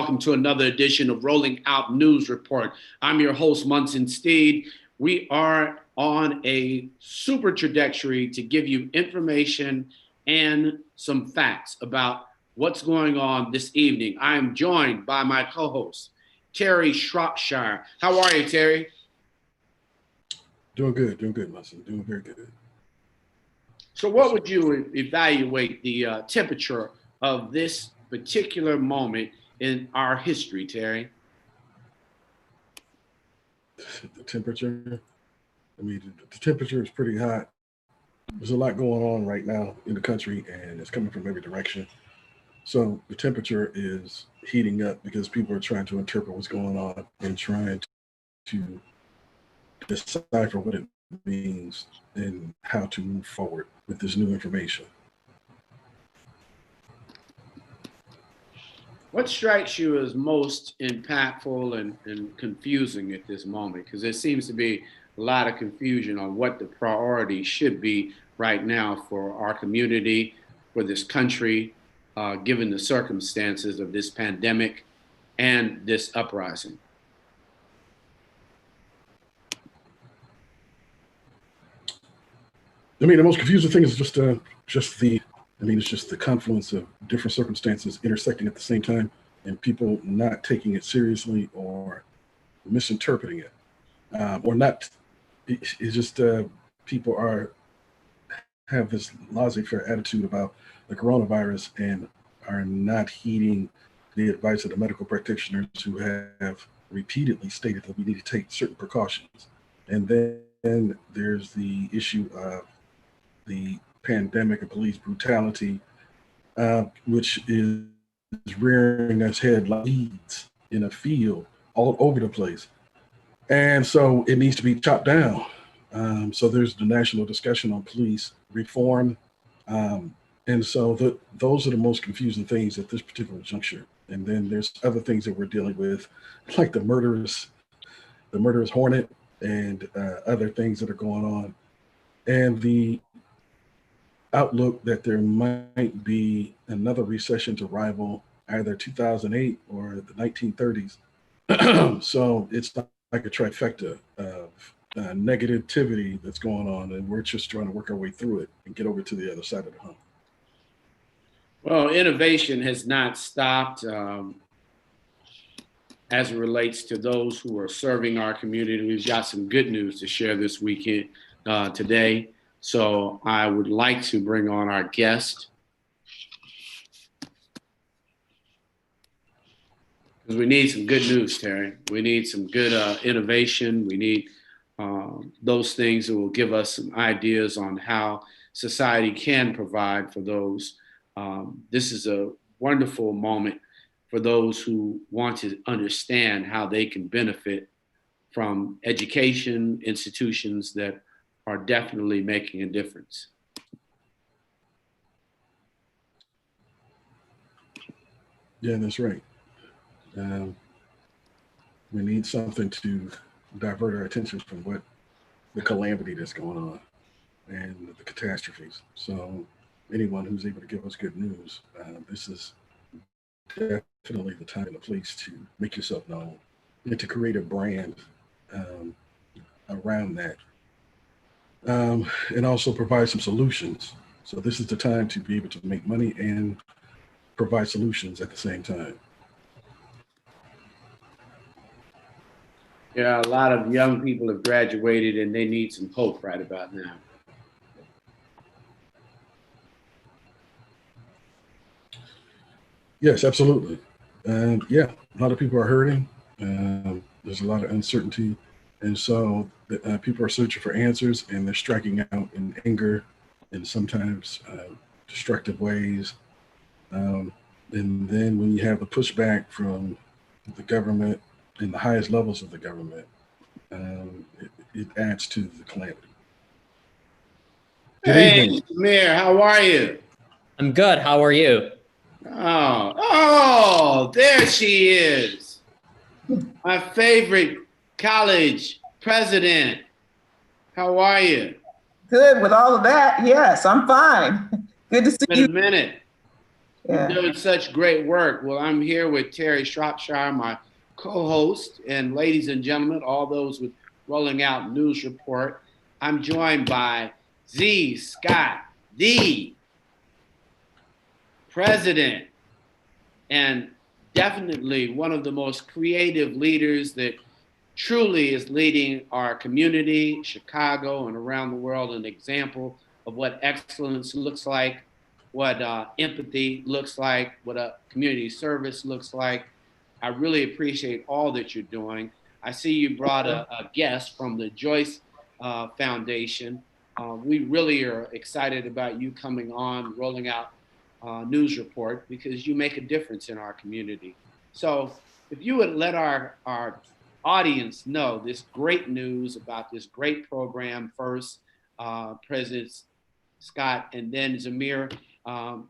welcome to another edition of Rolling Out News Report. I'm your host, Munson Steed. We are on a super trajectory to give you information and some facts about what's going on this evening. I am joined by my co-host, Terry Shropshire. How are you, Terry? Doing good, Munson. Doing very good. So what would you evaluate the temperature of this particular moment in our history, Terry? The temperature, the temperature is pretty hot. There's a lot going on right now in the country, and it's coming from every direction. So the temperature is heating up because people are trying to interpret what's going on and trying to decipher what it means and how to move forward with this new information. What strikes you as most impactful and confusing at this moment? Because there seems to be a lot of confusion on what the priority should be right now for our community, for this country, given the circumstances of this pandemic and this uprising. The most confusing thing is just it's just the confluence of different circumstances intersecting at the same time, and people not taking it seriously or misinterpreting it, or not. It's just people have this laissez-faire attitude about the coronavirus and are not heeding the advice of the medical practitioners who have repeatedly stated that we need to take certain precautions. And then there's the issue of the pandemic and police brutality, which is rearing its head like weeds in a field all over the place. And so it needs to be chopped down. So there's the national discussion on police reform. And so those are the most confusing things at this particular juncture. And then there's other things that we're dealing with, like the murderous hornet and other things that are going on. And the outlook that there might be another recession to rival either 2008 or the 1930s. So it's like a trifecta of negativity that's going on, and we're just trying to work our way through it and get over to the other side of the hump. Well, innovation has not stopped as it relates to those who are serving our community. We've got some good news to share this weekend today. So I would like to bring on our guest, because we need some good news, Terry. We need some good innovation. We need those things that will give us some ideas on how society can provide for those. This is a wonderful moment for those who want to understand how they can benefit from education institutions that are definitely making a difference. Yeah, that's right. We need something to divert our attention from what the calamity that's going on and the catastrophes. So anyone who's able to give us good news, this is definitely the time and the place to make yourself known and to create a brand around that. And also provide some solutions. So this is the time to be able to make money and provide solutions at the same time. Yeah, a lot of young people have graduated and they need some hope right about now. Yes, absolutely. Yeah, a lot of people are hurting. There's a lot of uncertainty. And so people are searching for answers, and they're striking out in anger and sometimes destructive ways. And then when you have the pushback from the government and the highest levels of the government, it adds to the calamity. Hey, Mayor, how are you? I'm good. How are you? Oh, there she is. My favorite college president. How are you? Good with all of that. Yes, I'm fine. Good to see Been you. a minute. You're Yeah. doing such great work. Well, I'm here with Terry Shropshire, my co-host, and ladies and gentlemen, all those with Rolling Out News Report. I'm joined by Z. Scott, the president, and definitely one of the most creative leaders that truly is leading our community, Chicago, and around the world, an example of what excellence looks like, what empathy looks like, what a community service looks like. I really appreciate all that you're doing. I see you brought a guest from the Joyce Foundation. We really are excited about you coming on, rolling out news report, because you make a difference in our community. So if you would let our audience know this great news about this great program first, President Scott, and then Zamir,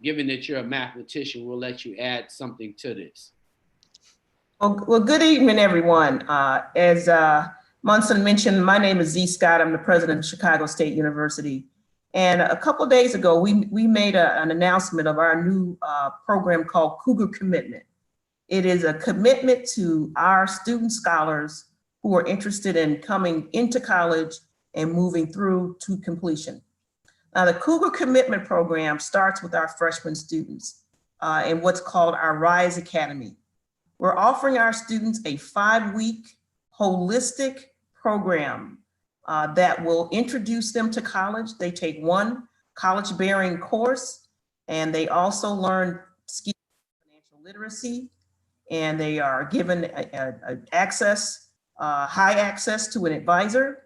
given that you're a mathematician, we'll let you add something to this. Well, good evening, everyone. As Munson mentioned, my name is Z. Scott. I'm the president of Chicago State University. And a couple of days ago, we made an announcement of our new program called Cougar Commitment. It is a commitment to our student scholars who are interested in coming into college and moving through to completion. Now, the Cougar Commitment Program starts with our freshman students in what's called our RISE Academy. We're offering our students a 5-week holistic program that will introduce them to college. They take one college-bearing course, and they also learn skills in financial literacy, and they are given high access to an advisor.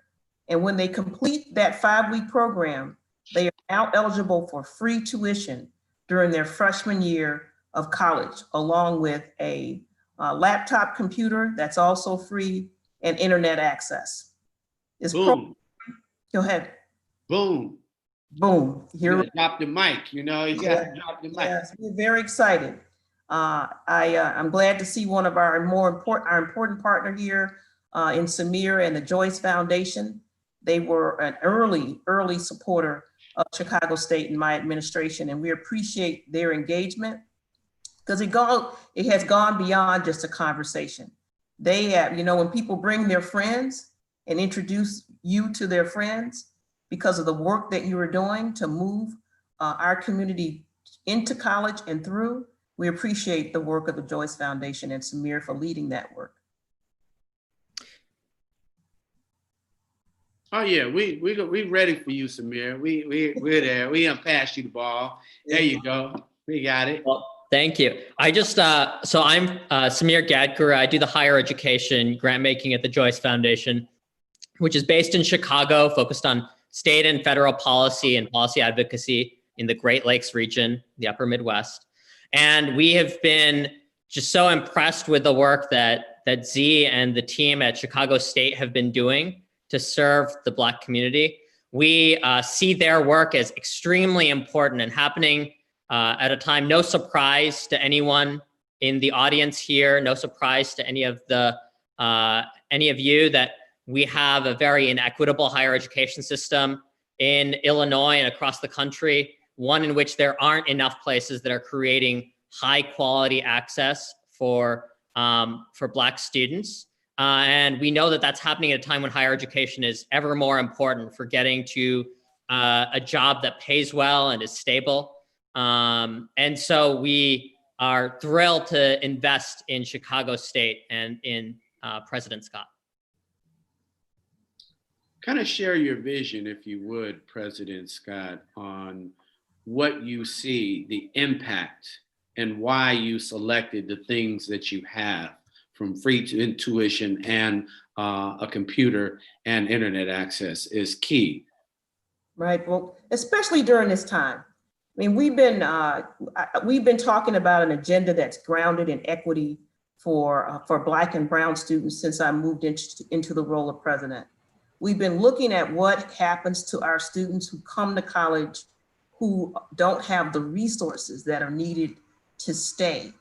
And when they complete that 5-week program, they are now eligible for free tuition during their freshman year of college, along with a laptop computer that's also free and internet access. Boom. Go ahead. Boom. Boom. Here, drop the mic. You know, you got to drop the mic. Yes, we're very excited. I'm glad to see one of our important partner here in Samir and the Joyce Foundation. They were an early supporter of Chicago State and my administration, and we appreciate their engagement because it has gone beyond just a conversation. They have, when people bring their friends and introduce you to their friends because of the work that you are doing to move our community into college and through, we appreciate the work of the Joyce Foundation and Samir for leading that work. Oh yeah, we ready for you, Samir. We're there. We passed you the ball. There you go. We got it. Well, thank you. I just so I'm Samir Gadkar. I do the higher education grant making at the Joyce Foundation, which is based in Chicago, focused on state and federal policy and policy advocacy in the Great Lakes region, the Upper Midwest. And we have been just so impressed with the work that Z and the team at Chicago State have been doing to serve the Black community. We see their work as extremely important and happening at a time, no surprise to anyone in the audience here, no surprise to any of you that we have a very inequitable higher education system in Illinois and across the country, one in which there aren't enough places that are creating high quality access for Black students. And we know that that's happening at a time when higher education is ever more important for getting to a job that pays well and is stable. And so we are thrilled to invest in Chicago State and in President Scott. Kind of share your vision, if you would, President Scott, on what you see, the impact, and why you selected the things that you have, from free to tuition and a computer and internet access is key. Right. Well, especially during this time. I mean, we've been talking about an agenda that's grounded in equity for Black and Brown students since I moved into the role of president. We've been looking at what happens to our students who come to college who don't have the resources that are needed to stay.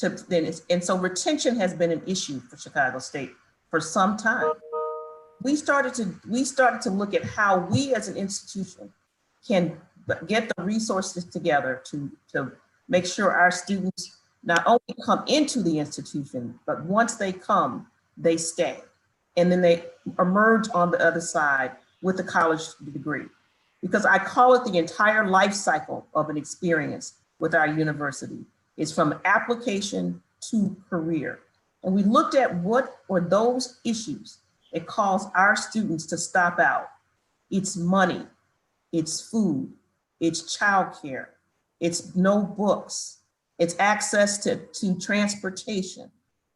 And so retention has been an issue for Chicago State for some time. We started to look at how we as an institution can get the resources together to make sure our students not only come into the institution, but once they come, they stay. And then they emerge on the other side with a college degree. Because I call it the entire life cycle of an experience with our university. It's from application to career. And we looked at what were those issues that cause our students to stop out. It's money, it's food, it's childcare, it's no books, it's access to transportation,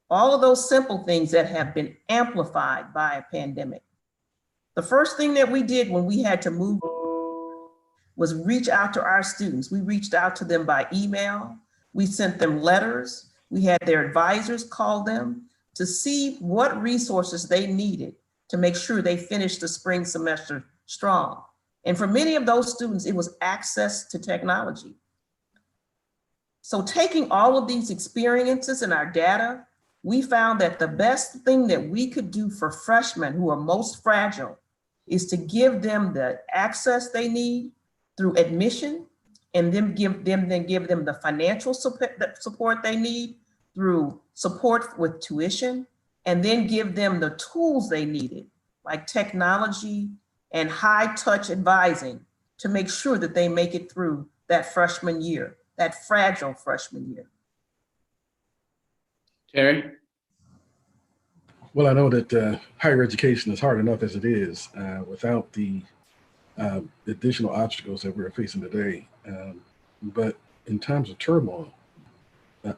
all of those simple things that have been amplified by a pandemic. The first thing that we did when we had to move was reach out to our students. We reached out to them by email. We sent them letters. We had their advisors call them to see what resources they needed to make sure they finished the spring semester strong. And for many of those students, it was access to technology. So taking all of these experiences and our data, we found that the best thing that we could do for freshmen who are most fragile is to give them the access they need through admission, and then give them the financial support they need through support with tuition, and then give them the tools they needed, like technology and high touch advising, to make sure that they make it through that freshman year, that fragile freshman year. Terry? Well, I know that higher education is hard enough as it is without the additional obstacles that we're facing today. But in times of turmoil,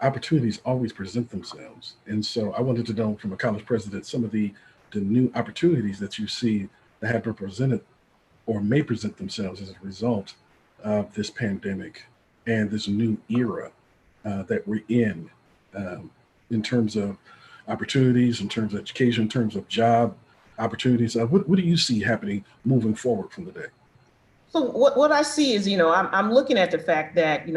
opportunities always present themselves. And so I wanted to know from a college president, some of the new opportunities that you see that have been presented or may present themselves as a result of this pandemic and this new era that we're in terms of opportunities, in terms of education, in terms of job opportunities. What do you see happening moving forward from today? So what I see is, I'm looking at the fact that,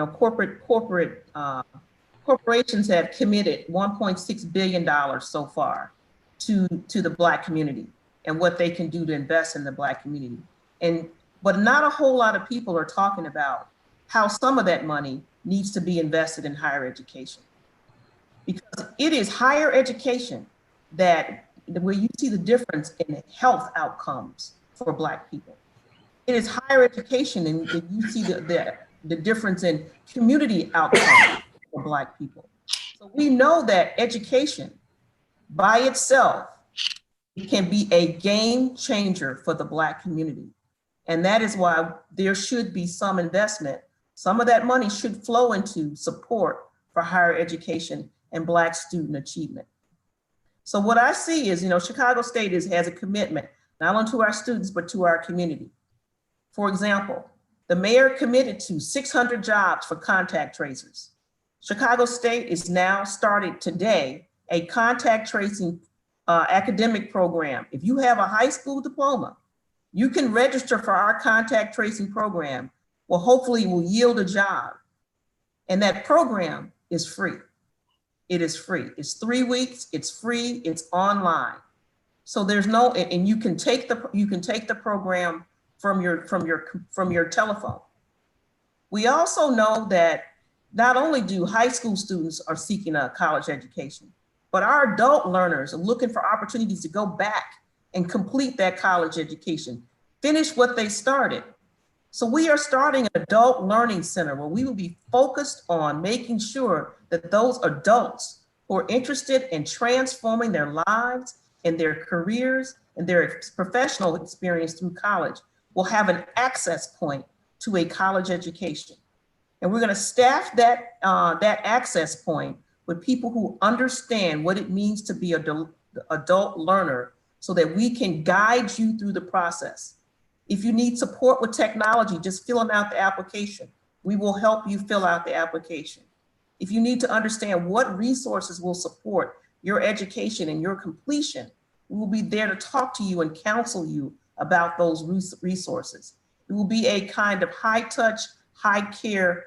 corporations have committed $1.6 billion so far to the Black community and what they can do to invest in the Black community. But not a whole lot of people are talking about how some of that money needs to be invested in higher education. Because it is higher education where you see the difference in health outcomes for Black people. It is higher education and you see the difference in community outcomes for Black people. So we know that education by itself can be a game changer for the Black community. And that is why there should be some investment. Some of that money should flow into support for higher education and Black student achievement. So what I see is, Chicago State has a commitment, not only to our students, but to our community. For example, the mayor committed to 600 jobs for contact tracers. Chicago State is now started today a contact tracing academic program. If you have a high school diploma, you can register for our contact tracing program. Well, hopefully it will yield a job. And that program is free. It is free. It's 3 weeks, it's free, it's online. So there's no, and you can take the program from your telephone. We also know that not only do high school students are seeking a college education, but our adult learners are looking for opportunities to go back and complete that college education, finish what they started. So we are starting an adult learning center where we will be focused on making sure that those adults who are interested in transforming their lives and their careers and their professional experience through college will have an access point to a college education. And we're going to staff that access point with people who understand what it means to be an adult learner so that we can guide you through the process. If you need support with technology, just filling out the application. We will help you fill out the application. If you need to understand what resources will support your education and your completion, we will be there to talk to you and counsel you about those resources. It will be a kind of high touch, high care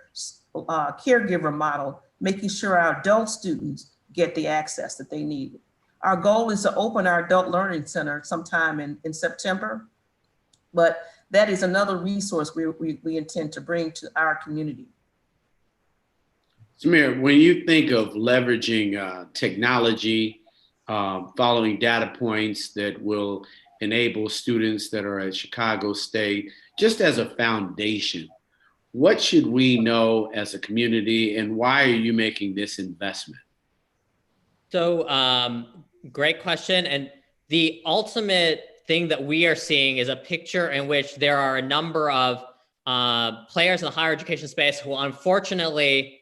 caregiver model, making sure our adult students get the access that they need. Our goal is to open our Adult Learning Center sometime in September, but that is another resource we intend to bring to our community. Samir, when you think of leveraging technology, following data points that will enable students that are at Chicago State, just as a foundation, what should we know as a community, and why are you making this investment? So, great question. And the ultimate thing that we are seeing is a picture in which there are a number of players in the higher education space who unfortunately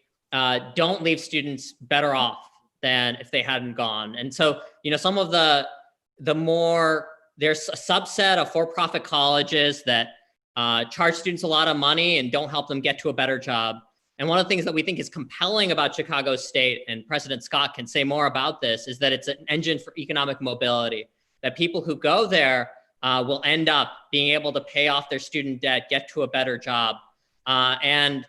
don't leave students better off than if they hadn't gone. And so, some of the more, there's a subset of for-profit colleges that charge students a lot of money and don't help them get to a better job. And one of the things that we think is compelling about Chicago State, and President Scott can say more about this, is that it's an engine for economic mobility, that people who go there will end up being able to pay off their student debt, get to a better job. I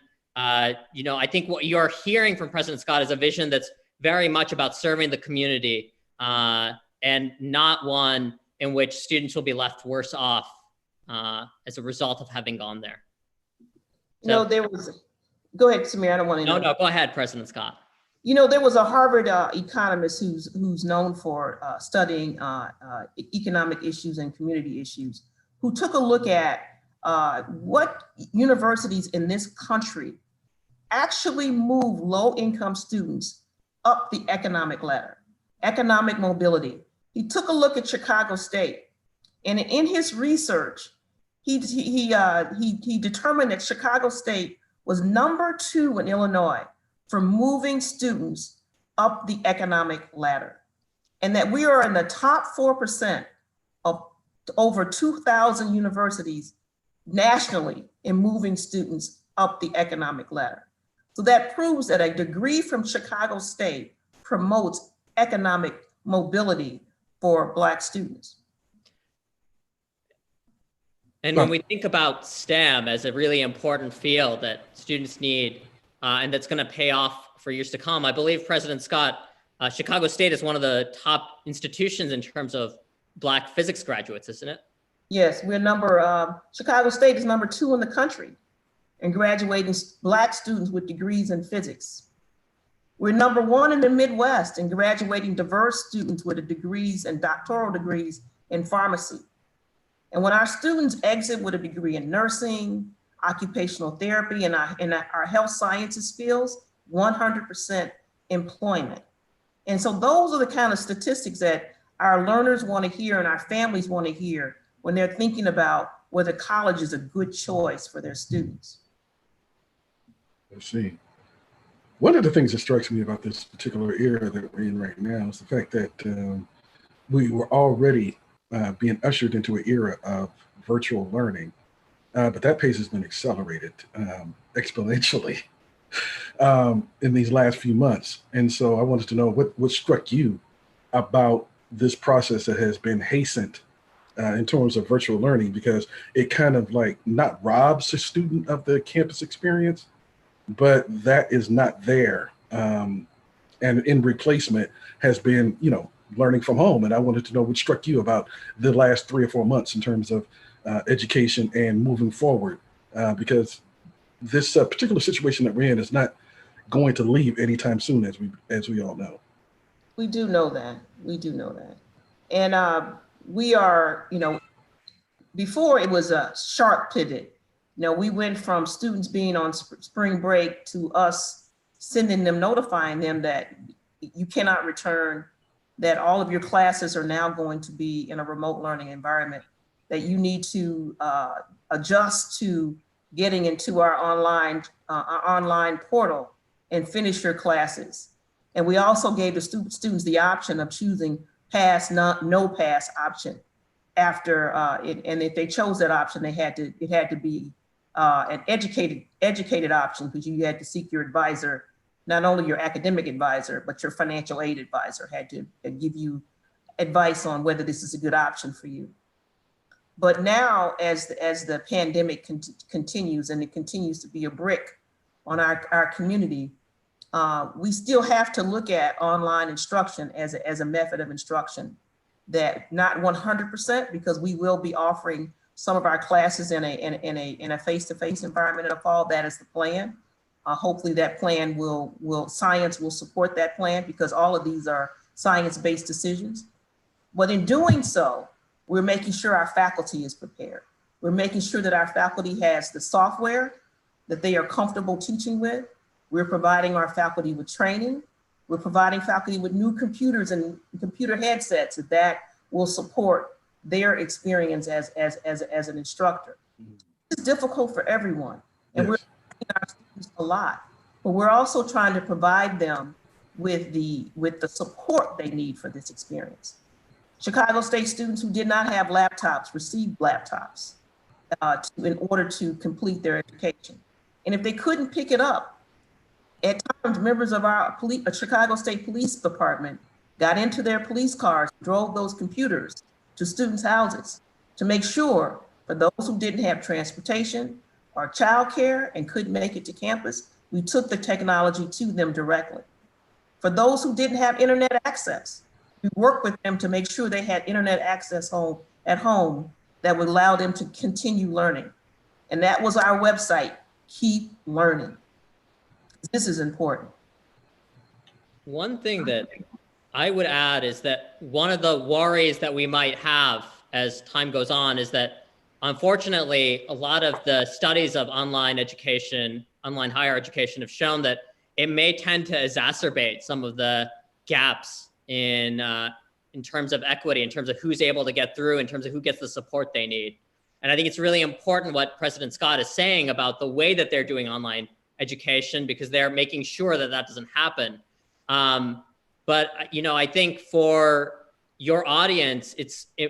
think what you're hearing from President Scott is a vision that's very much about serving the community and not one in which students will be left worse off as a result of having gone there. So, go ahead, Samir, I don't want to. No, go ahead, President Scott. There was a Harvard economist who's known for studying economic issues and community issues, who took a look at what universities in this country actually move low-income students up the economic ladder, economic mobility. He took a look at Chicago State, and in his research, he determined that Chicago State was number 2 in Illinois for moving students up the economic ladder, and that we are in the top 4% of over 2,000 universities nationally in moving students up the economic ladder. So that proves that a degree from Chicago State promotes economic mobility for Black students. And when we think about STEM as a really important field that students need and that's going to pay off for years to come, I believe, President Scott, Chicago State is one of the top institutions in terms of Black physics graduates, isn't it? Yes, Chicago State is number 2 in the country in graduating Black students with degrees in physics. We're number 1 in the Midwest in graduating diverse students with degrees and doctoral degrees in pharmacy. And when our students exit with a degree in nursing, occupational therapy, and our health sciences fields, 100% employment. And so those are the kind of statistics that our learners want to hear and our families want to hear when they're thinking about whether college is a good choice for their students. I see. One of the things that strikes me about this particular era that we're in right now is the fact that we were already being ushered into an era of virtual learning, but that pace has been accelerated exponentially in these last few months. And so I wanted to know what struck you about this process that has been hastened in terms of virtual learning, because it kind of like not robs a student of the campus experience, but that is not there. And in replacement has been, learning from home. And I wanted to know what struck you about the last 3 or 4 months in terms of education and moving forward, because this particular situation that we're in is not going to leave anytime soon, as we all know. We do know that. And we are, before it was a sharp pivot. We went from students being on spring break to us notifying them that you cannot return, that all of your classes are now going to be in a remote learning environment, that you need to adjust to getting into our online portal and finish your classes. And we also gave the students the option of choosing pass, no pass option after it. And if they chose that option, it had to be an educated option, because you had to seek your advisor, not only your academic advisor, but your financial aid advisor had to give you advice on whether this is a good option for you. But now, as the pandemic continues, and it continues to be a brick on our community, we still have to look at online instruction as a method of instruction, that not 100%, because we will be offering some of our classes in a face-to-face environment in the fall. That is the plan. Hopefully that plan science will support that plan, because all of these are science-based decisions. But in doing so, we're making sure our faculty is prepared. We're making sure that our faculty has the software that they are comfortable teaching with. We're providing our faculty with training. We're providing faculty with new computers and computer headsets that will support their experience as an instructor. It's difficult for everyone, and we're teaching our students a lot, but we're also trying to provide them with the support they need for this experience. Chicago State students who did not have laptops received laptops in order to complete their education. And if they couldn't pick it up, at times members of our Chicago State Police Department got into their police cars, drove those computers to students' houses to make sure for those who didn't have transportation or childcare and couldn't make it to campus, we took the technology to them directly. For those who didn't have internet access, we worked with them to make sure they had internet access at home that would allow them to continue learning. And that was our website, Keep Learning. This is important. One thing that I would add is that one of the worries that we might have as time goes on is that, unfortunately, a lot of the studies of online education, online higher education, have shown that it may tend to exacerbate some of the gaps in terms of equity, in terms of who's able to get through, in terms of who gets the support they need. And I think it's really important what President Scott is saying about the way that they're doing online education, because they're making sure that that doesn't happen. But I think for your audience,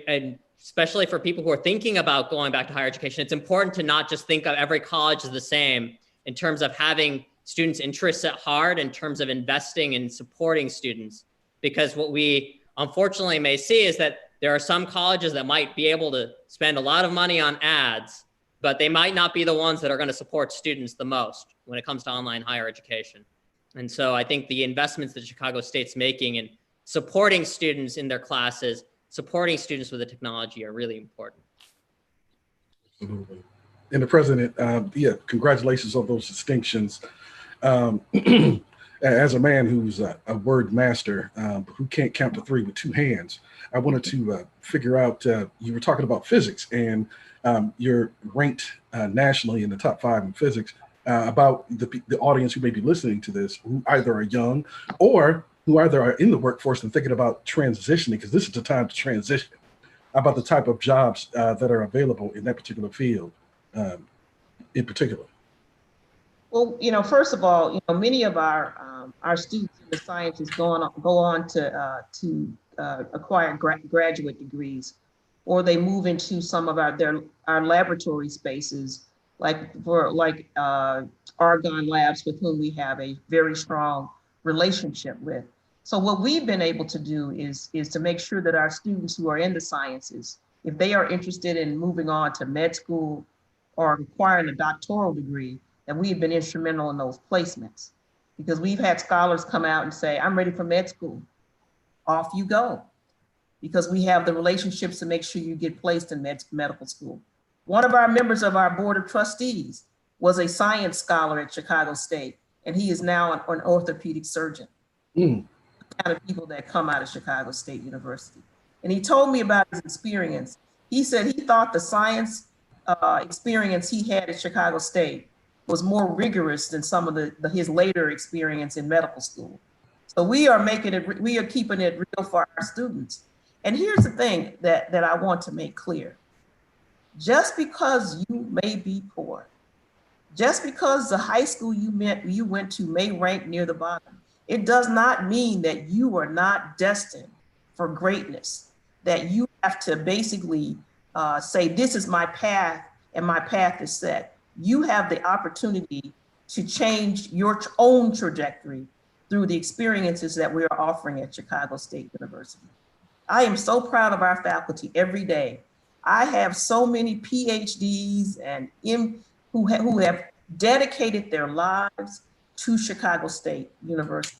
and especially for people who are thinking about going back to higher education, it's important to not just think of every college as the same in terms of having students' interests at heart, in terms of investing and supporting students. Because what we unfortunately may see is that there are some colleges that might be able to spend a lot of money on ads, but they might not be the ones that are going to support students the most when it comes to online higher education. And so I think the investments that Chicago State's making in supporting students in their classes, supporting students with the technology are really important. Absolutely. And the president, congratulations on those distinctions. As a man who's a word master, who can't count to 3 with 2 hands, I wanted to figure out, you were talking about physics, and you're ranked nationally in the top 5 in physics. About the audience who may be listening to this, who either are young or who either are in the workforce and thinking about transitioning, because this is the time to transition, about the type of jobs that are available in that particular field in particular. Well, first of all, many of our students in the sciences go on to acquire graduate degrees, or they move into some of our laboratory spaces, like Argonne Labs, with whom we have a very strong relationship with. So what we've been able to do is to make sure that our students who are in the sciences, if they are interested in moving on to med school or acquiring a doctoral degree, that we have been instrumental in those placements. Because we've had scholars come out and say, I'm ready for med school. Off you go. Because we have the relationships to make sure you get placed in medical school. One of our members of our board of trustees was a science scholar at Chicago State, and he is now an orthopedic surgeon. The kind of people that come out of Chicago State University. And he told me about his experience. He said he thought the science experience he had at Chicago State was more rigorous than some of his later experience in medical school. So we are keeping it real for our students. And here's the thing that I want to make clear. Just because you may be poor, just because the high school you went to may rank near the bottom, it does not mean that you are not destined for greatness, that you have to basically say, this is my path and my path is set. You have the opportunity to change your own trajectory through the experiences that we are offering at Chicago State University. I am so proud of our faculty every day. I have so many PhDs and who have dedicated their lives to Chicago State University.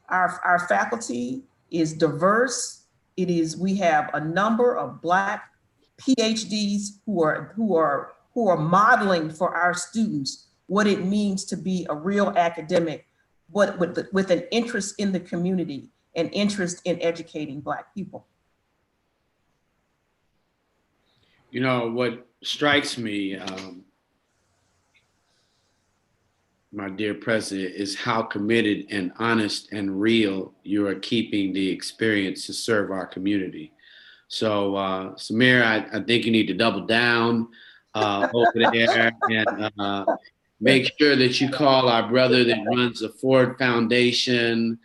Our faculty is diverse. We have a number of Black PhDs who are modeling for our students what it means to be a real academic, but with an interest in the community and interest in educating Black people. You know, what strikes me, my dear president, is how committed and honest and real you are keeping the experience to serve our community. So, Samir, I think you need to double down over there and make sure that you call our brother that runs the Ford Foundation,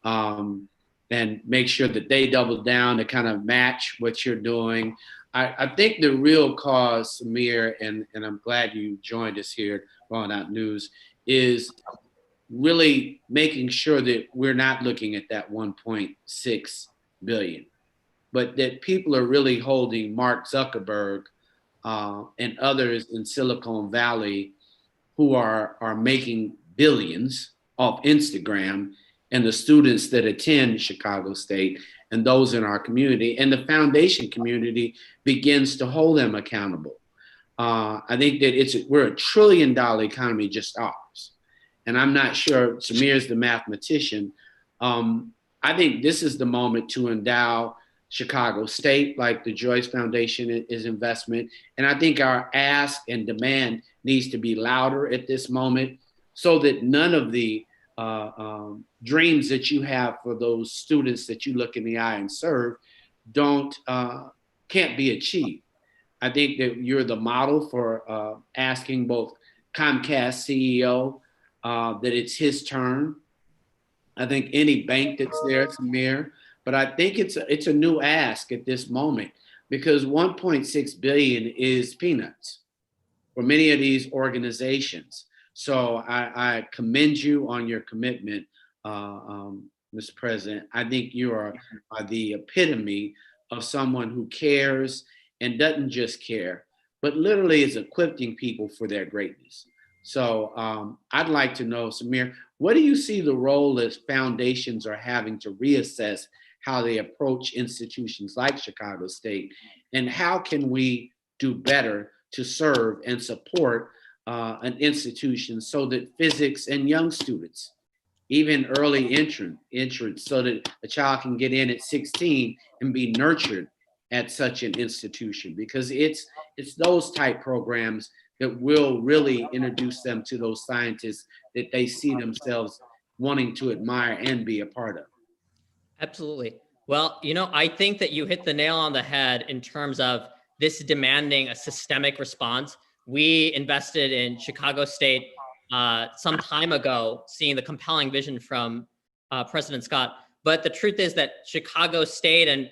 and make sure that they double down to kind of match what you're doing. I think the real cause, Samir, and I'm glad you joined us here at Falling Out News, is really making sure that we're not looking at that 1.6 billion, but that people are really holding Mark Zuckerberg and others in Silicon Valley who are making billions off Instagram, and the students that attend Chicago State and those in our community, and the foundation community begins to hold them accountable. I think that we're $1 trillion economy, just ours. And I'm not sure, Samir's the mathematician. I think this is the moment to endow Chicago State, like the Joyce Foundation is investment. And I think our ask and demand needs to be louder at this moment, so that none of the dreams that you have for those students that you look in the eye and serve can't be achieved. I think that you're the model for asking both Comcast CEO that it's his turn. I think any bank that's there, Samir, but I think it's a new ask at this moment, because 1.6 billion is peanuts for many of these organizations. So I commend you on your commitment, Mr. President. I think you are the epitome of someone who cares and doesn't just care, but literally is equipping people for their greatness. So I'd like to know, Samir, what do you see the role that foundations are having to reassess how they approach institutions like Chicago State, and how can we do better to serve and support an institution so that physics and young students, even early entrance, so that a child can get in at 16 and be nurtured at such an institution, because it's those type programs that will really introduce them to those scientists that they see themselves wanting to admire and be a part of. Absolutely. Well, I think that you hit the nail on the head in terms of this demanding a systemic response. We invested in Chicago State some time ago, seeing the compelling vision from President Scott. But the truth is that Chicago State and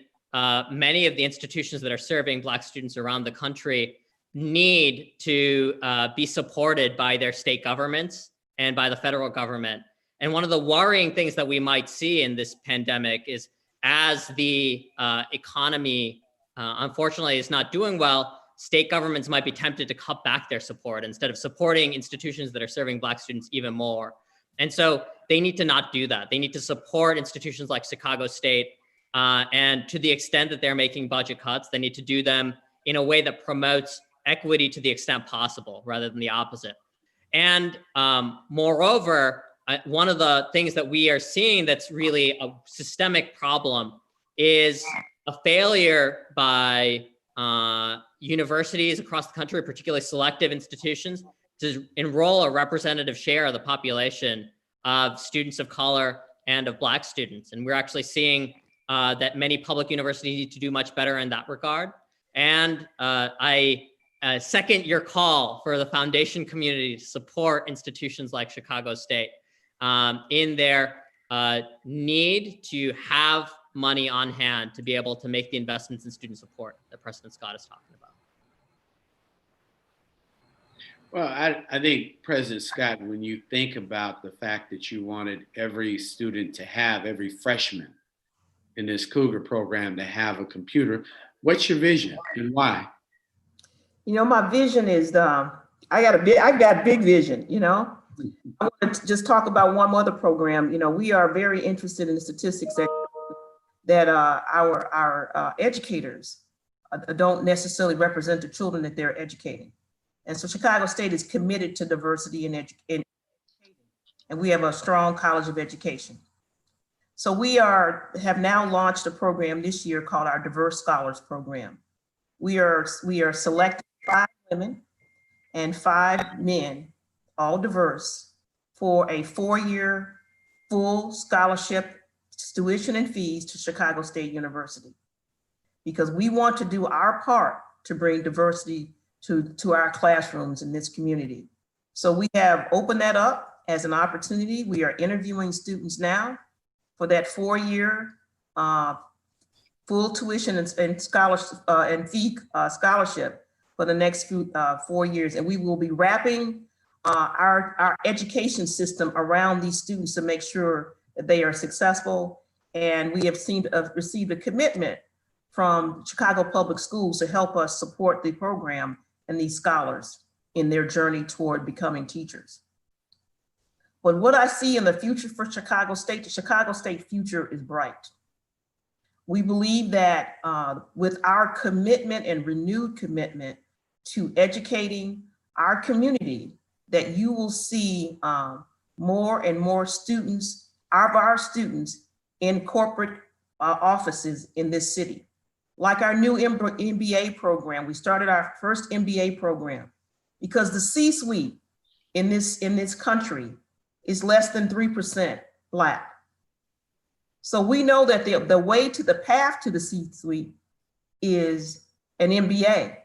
many of the institutions that are serving Black students around the country need to be supported by their state governments and by the federal government. And one of the worrying things that we might see in this pandemic is, as the economy unfortunately is not doing well, state governments might be tempted to cut back their support instead of supporting institutions that are serving Black students even more. And so they need to not do that. They need to support institutions like Chicago State. And to the extent that they're making budget cuts, they need to do them in a way that promotes equity to the extent possible, rather than the opposite. And moreover, one of the things that we are seeing that's really a systemic problem is a failure by universities across the country, particularly selective institutions, to enroll a representative share of the population of students of color and of Black students. And we're actually seeing that many public universities need to do much better in that regard. And I second your call for the foundation community to support institutions like Chicago State in their need to have money on hand to be able to make the investments in student support that President Scott is talking about. Well, I think President Scott, when you think about the fact that you wanted every student to have, every freshman in this Cougar program to have a computer, what's your vision and why? My vision is I got big vision, I want to just talk about one other program. We are very interested in the statistics that our educators don't necessarily represent the children that they're educating. And so Chicago State is committed to diversity in education, and we have a strong College of Education. So we have now launched a program this year called our Diverse Scholars Program. We are selecting 5 women and 5 men, all diverse, for a 4-year full scholarship, tuition and fees to Chicago State University. Because we want to do our part to bring diversity to our classrooms in this community. So we have opened that up as an opportunity. We are interviewing students now for that 4-year full tuition and scholarship and fee scholarship for the next 4 years. And we will be wrapping our education system around these students to make sure that they are successful. And we have received a commitment from Chicago Public Schools to help us support the program and these scholars in their journey toward becoming teachers. But what I see in the future for Chicago State, the Chicago State future is bright. We believe that with our commitment and renewed commitment to educating our community, that you will see more and more students, our students in corporate offices in this city. Like our new MBA program, we started our first MBA program because the C-suite in this country is less than 3% Black. So we know that the way to the path to the C-suite is an MBA.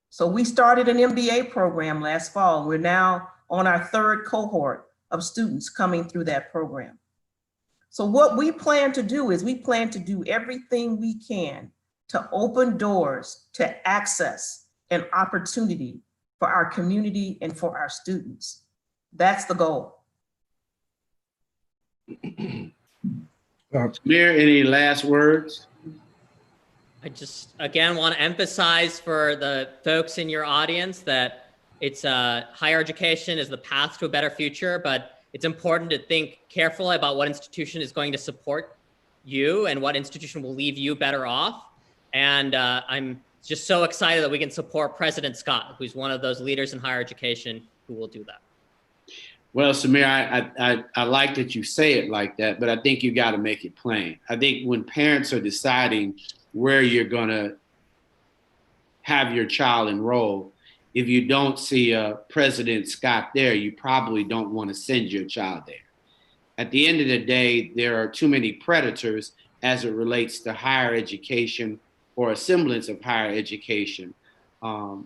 So we started an MBA program last fall. We're now on our 3rd cohort of students coming through that program. So what we plan to do is we plan to do everything we can to open doors to access and opportunity for our community and for our students. That's the goal. Samir, any last words? I just, again, want to emphasize for the folks in your audience that it's higher education is the path to a better future, but it's important to think carefully about what institution is going to support you and what institution will leave you better off. And I'm just so excited that we can support President Scott, who's one of those leaders in higher education who will do that. Well, Samir, I like that you say it like that, but I think you got to make it plain. I think when parents are deciding where you're going to have your child enroll, if you don't see President Scott there, you probably don't want to send your child there. At the end of the day, there are too many predators as it relates to higher education or a semblance of higher education.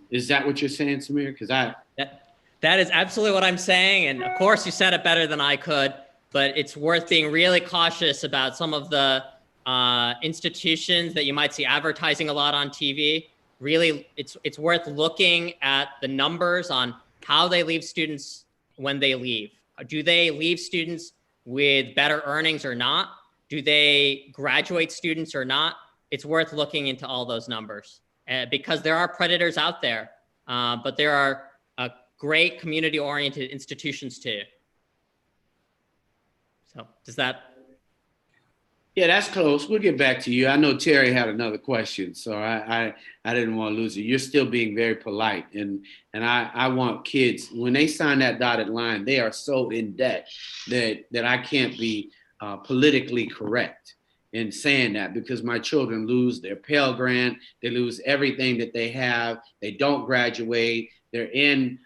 Is that what you're saying, Samir? Because That is absolutely what I'm saying. And of course, you said it better than I could, but it's worth being really cautious about some of the institutions that you might see advertising a lot on TV. Really, it's worth looking at the numbers on how they leave students when they leave. Do they leave students with better earnings or not? Do they graduate students or not? It's worth looking into all those numbers because there are predators out there, but there are great community-oriented institutions too. So does that? Yeah, that's close. We'll get back to you. I know Terry had another question, so I didn't want to lose you. You're still being very polite, and I want kids, when they sign that dotted line, they are so in debt that I can't be politically correct in saying that, because my children lose their Pell Grant, they lose everything that they have, they don't graduate, they're in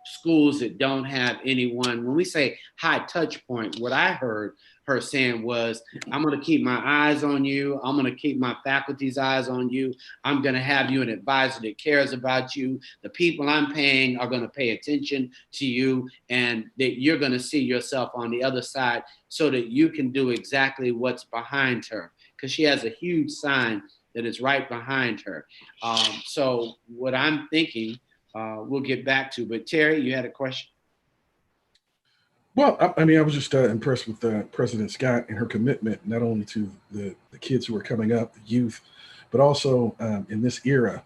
schools that don't have anyone. When we say high touch point, what I heard her saying was, I'm going to keep my eyes on you. I'm going to keep my faculty's eyes on you. I'm going to have you an advisor that cares about you. The people I'm paying are going to pay attention to you, and that you're going to see yourself on the other side so that you can do exactly what's behind her, because she has a huge sign that is right behind her. So what I'm thinking, we'll get back to, but Terry, you had a question? Well, I mean, I was just impressed with President Scott and her commitment, not only to the kids who are coming up, the youth, but also in this era,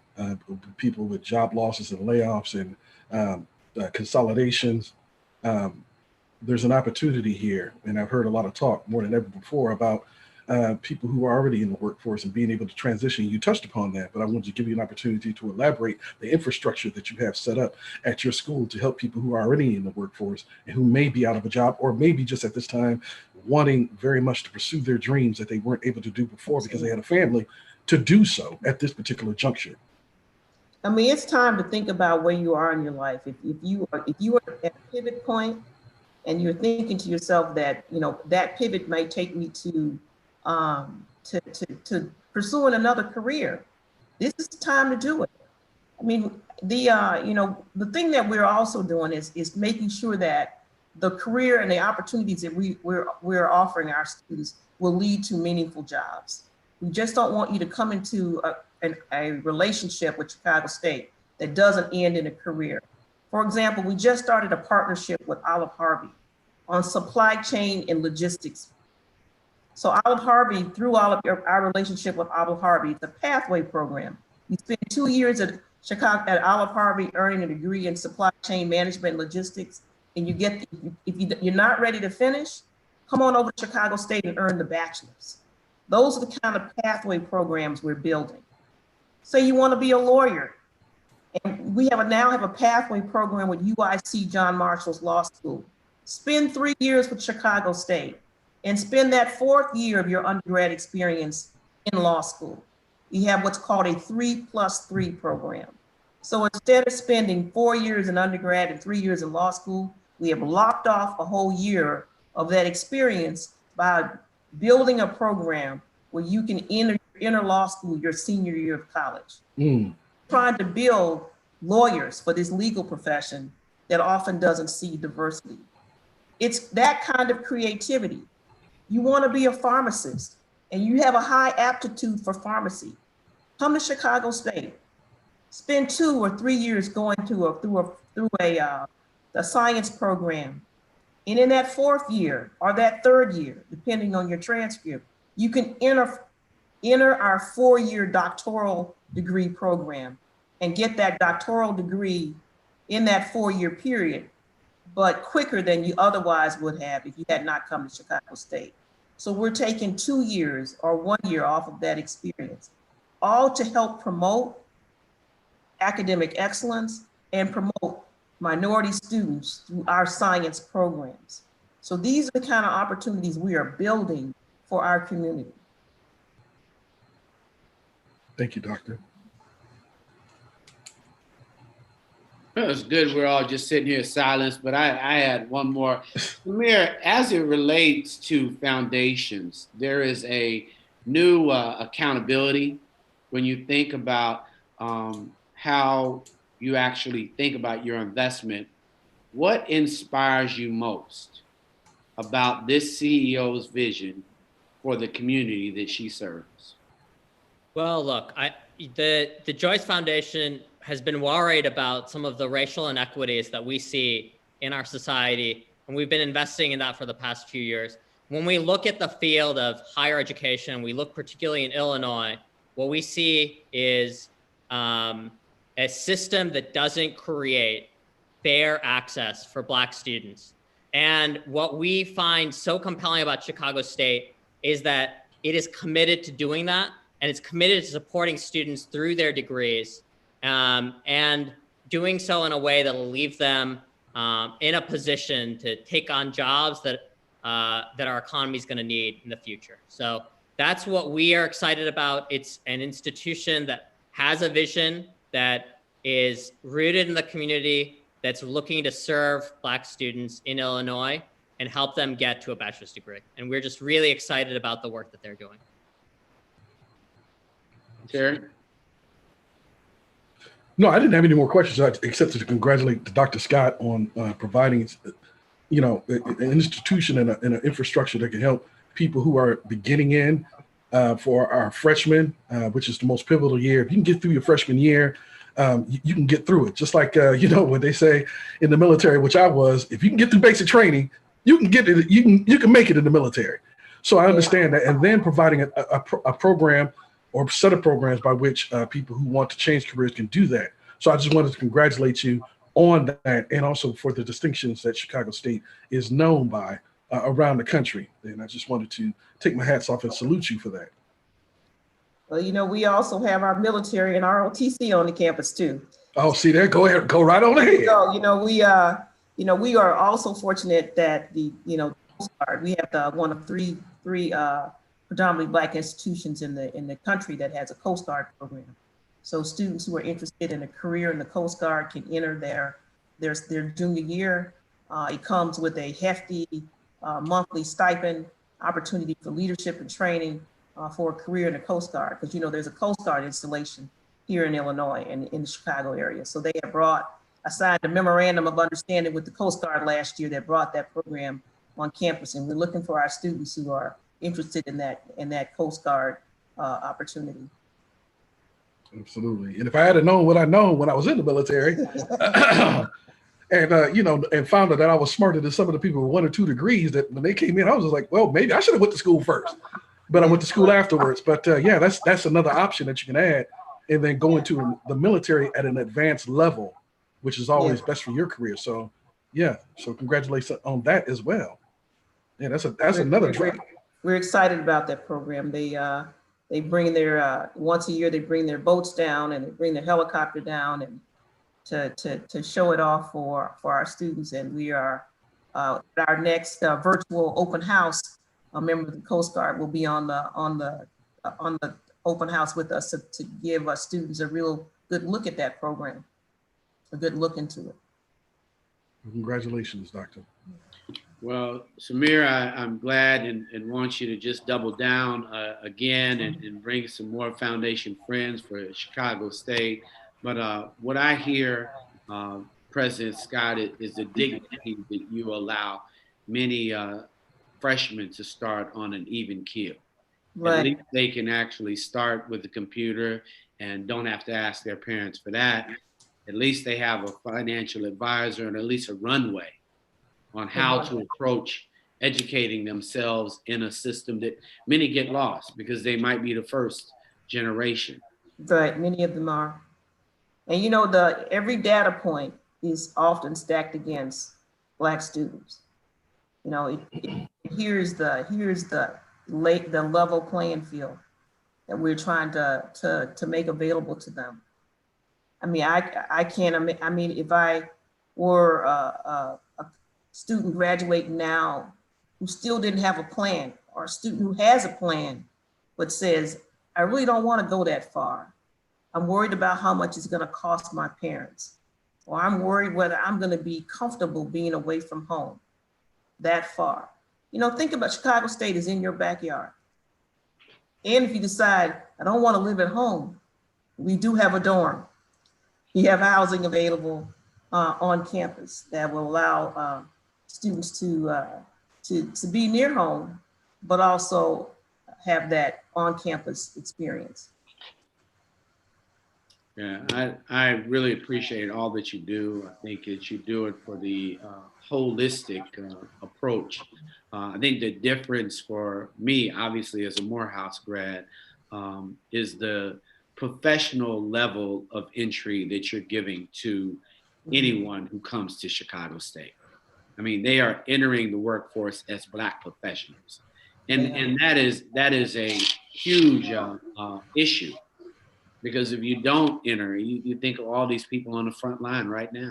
people with job losses and layoffs and consolidations. There's an opportunity here. And I've heard a lot of talk more than ever before about people who are already in the workforce and being able to transition. You touched upon that, but I wanted to give you an opportunity to elaborate the infrastructure that you have set up at your school to help people who are already in the workforce and who may be out of a job, or maybe just at this time wanting very much to pursue their dreams that they weren't able to do before because they had a family, to do so at this particular juncture. I mean, it's time to think about where you are in your life. If you are at a pivot point and you're thinking to yourself that, you know, that pivot may take me to pursuing another career, this is the time to do it. I mean, the thing that we're also doing is making sure that the career and the opportunities that we're offering our students will lead to meaningful jobs. We just don't want you to come into a relationship with Chicago State that doesn't end in a career. For example, we just started a partnership with Olive Harvey on supply chain and logistics. So Olive Harvey, through our relationship with Olive Harvey, it's a pathway program. You spend 2 years at Olive Harvey earning a degree in supply chain management and logistics, and you get, if you're not ready to finish, come on over to Chicago State and earn the bachelor's. Those are the kind of pathway programs we're building. Say you want to be a lawyer, and we now have a pathway program with UIC John Marshall's Law School. Spend 3 years with Chicago State and spend that 4th year of your undergrad experience in law school. We have what's called a 3+3 program. So instead of spending 4 years in undergrad and 3 years in law school, we have locked off a whole year of that experience by building a program where you can enter law school your senior year of college. Trying to build lawyers for this legal profession that often doesn't see diversity. It's that kind of creativity. You want to be a pharmacist and you have a high aptitude for pharmacy. Come to Chicago State. Spend 2 or 3 years going through a science program. And in that 4th year or that 3rd year, depending on your transcript, you can enter our 4-year doctoral degree program and get that doctoral degree in that 4-year period, but quicker than you otherwise would have if you had not come to Chicago State. So we're taking 2 years or 1 year off of that experience, all to help promote academic excellence and promote minority students through our science programs. So these are the kind of opportunities we are building for our community. Thank you, Doctor. Well, it's good we're all just sitting here in silence, but I had one more. Samir, as it relates to foundations, there is a new accountability when you think about how you actually think about your investment. What inspires you most about this CEO's vision for the community that she serves? Well, look, the Joyce Foundation has been worried about some of the racial inequities that we see in our society, and we've been investing in that for the past few years. When we look at the field of higher education, we look particularly in Illinois, what we see is a system that doesn't create fair access for Black students. And what we find so compelling about Chicago State is that it is committed to doing that, and it's committed to supporting students through their degrees, and doing so in a way that will leave them in a position to take on jobs that our economy is going to need in the future. So that's what we are excited about. It's an institution that has a vision that is rooted in the community, that's looking to serve Black students in Illinois and help them get to a bachelor's degree. And we're just really excited about the work that they're doing. Terry? No, I didn't have any more questions except to congratulate Dr. Scott on providing, an institution and an infrastructure that can help people who are beginning in for our freshmen, which is the most pivotal year. If you can get through your freshman year, you can get through it. Just like, what they say in the military, which I was, if you can get through basic training, you can get it. You can make it in the military. So I understand that. And then providing a program or set of programs by which people who want to change careers can do that. So I just wanted to congratulate you on that, and also for the distinctions that Chicago State is known by around the country. And I just wanted to take my hats off and salute you for that. Well, we also have our military and ROTC on the campus too. Oh, see there, go ahead, go right on ahead. So, we are also fortunate that the Coast Guard, we have one of three predominantly Black institutions in the country that has a Coast Guard program. So students who are interested in a career in the Coast Guard can enter their junior year. It comes with a hefty monthly stipend, opportunity for leadership and training for a career in the Coast Guard, because there's a Coast Guard installation here in Illinois and in the Chicago area. So they have signed a memorandum of understanding with the Coast Guard last year that brought that program on campus, and we're looking for our students who are interested in that Coast Guard opportunity. Absolutely. And if I had known what I know when I was in the military, and and found out that I was smarter than some of the people with 1 or 2 degrees, that when they came in, I was just like, well, maybe I should have went to school first, but I went to school afterwards. But yeah, that's another option that you can add, and then go into the military at an advanced level, which is always best for your career. So yeah, so congratulations on that as well. Yeah, that's another track. We're excited about that program. They bring their once a year, they bring their boats down and they bring their helicopter down and to show it off for our students. And we are our next virtual open house. A member of the Coast Guard will be on the open house with us to give us students a real good look at that program, a good look into it. Congratulations, Doctor. Well, Samir, I'm glad and want you to just double down again and bring some more foundation friends for Chicago State. But what I hear, President Scott, is the dignity that you allow many freshmen to start on an even keel. Right. At least they can actually start with the computer and don't have to ask their parents for that. At least they have a financial advisor and at least a runway on how to approach educating themselves in a system that many get lost because they might be the first generation. Right, many of them are. And every data point is often stacked against Black students. Here's the level playing field that we're trying to make available to them. I mean, if I were a student graduating now who still didn't have a plan, or a student who has a plan but says, I really don't want to go that far. I'm worried about how much it's going to cost my parents, or I'm worried whether I'm going to be comfortable being away from home that far. Think about Chicago State is in your backyard. And if you decide, I don't want to live at home, we do have a dorm. We have housing available on campus that will allow students to be near home, but also have that on-campus experience. Yeah, I really appreciate all that you do. I think that you do it for the holistic approach. I think the difference for me, obviously, as a Morehouse grad, is the professional level of entry that you're giving to anyone who comes to Chicago State. I mean, they are entering the workforce as Black professionals. And that is a huge issue, because if you don't enter, you think of all these people on the front line right now.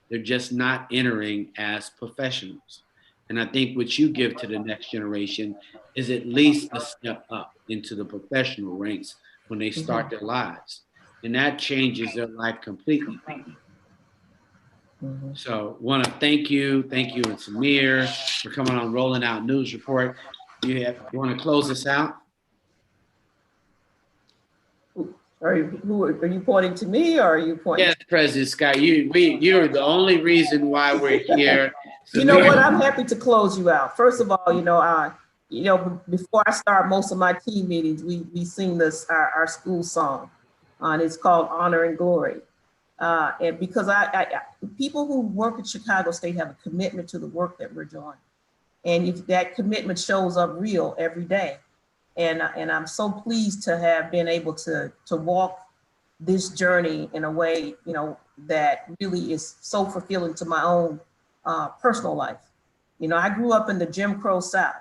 They're just not entering as professionals. And I think what you give to the next generation is at least a step up into the professional ranks when they start their lives. And that changes their life completely. So want to thank you and Samir for coming on Rolling Out News Report. You want to close us out? Are you pointing to me, or are you pointing? Yes, President Scott, you're the only reason why we're here. You know what? I'm happy to close you out. First of all, before I start most of my team meetings, we sing this our school song, and it's called Honor and Glory. And because I people who work at Chicago State have a commitment to the work that we're doing, and if that commitment shows up real every day. And I'm so pleased to have been able to walk this journey in a way, that really is so fulfilling to my own personal life. You know, I grew up in the Jim Crow South,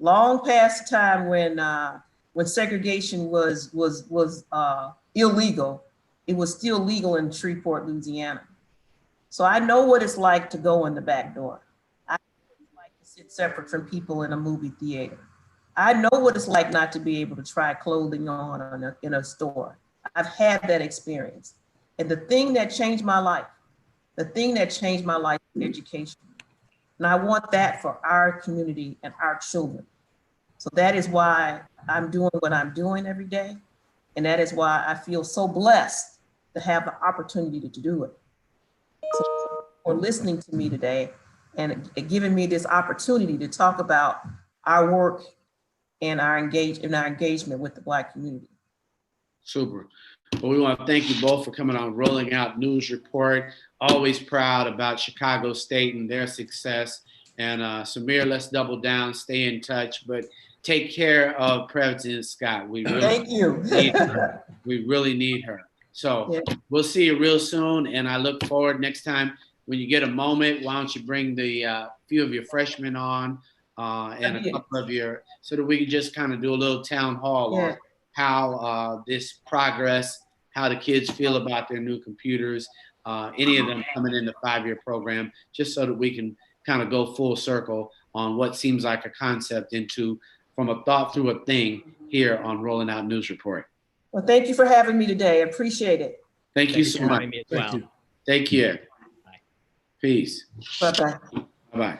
long past the time when segregation was illegal. It was still legal in Shreveport, Louisiana. So I know what it's like to go in the back door. I know what it's like to sit separate from people in a movie theater. I know what it's like not to be able to try clothing on in a store. I've had that experience. And the thing that changed my life is education. And I want that for our community and our children. So that is why I'm doing what I'm doing every day. And that is why I feel so blessed to have the opportunity to do it. So for listening to me today and giving me this opportunity to talk about our work and our engagement with the Black community. Super. Well, we want to thank you both for coming on Rolling Out News Report. Always proud about Chicago State and their success. And Samir, let's double down, stay in touch, but take care of President Scott. We really Thank you. need her. We really need her. So Yeah. we'll see you real soon. And I look forward next time when you get a moment, why don't you bring the few of your freshmen on and a couple of your, so that we can just kind of do a little town hall on how this progress, how the kids feel about their new computers, any of them coming in the 5-year program, just so that we can kind of go full circle on what seems like a concept into from a thought through a thing here on Rolling Out News Report. Well, thank you for having me today. I appreciate it. Thank you so much. Me as well. Thank you. Take care. Bye. Peace. Bye-bye. Bye-bye.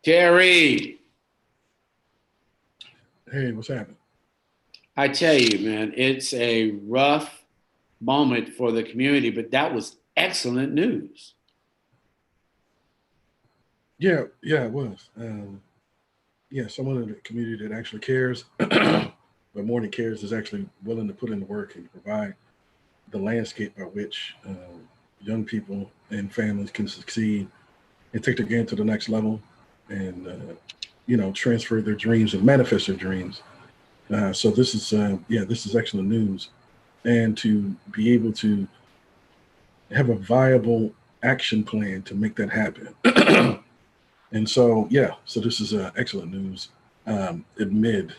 Terry, Hey, what's happening? I tell you, man, it's a rough moment for the community, but that was excellent news. Yeah, it was. Someone in the community that actually cares, but more than cares, is actually willing to put in the work and provide the landscape by which young people and families can succeed and take their game to the next level and, transfer their dreams and manifest their dreams. So this is excellent news. And to be able to have a viable action plan to make that happen. And so this is excellent news amid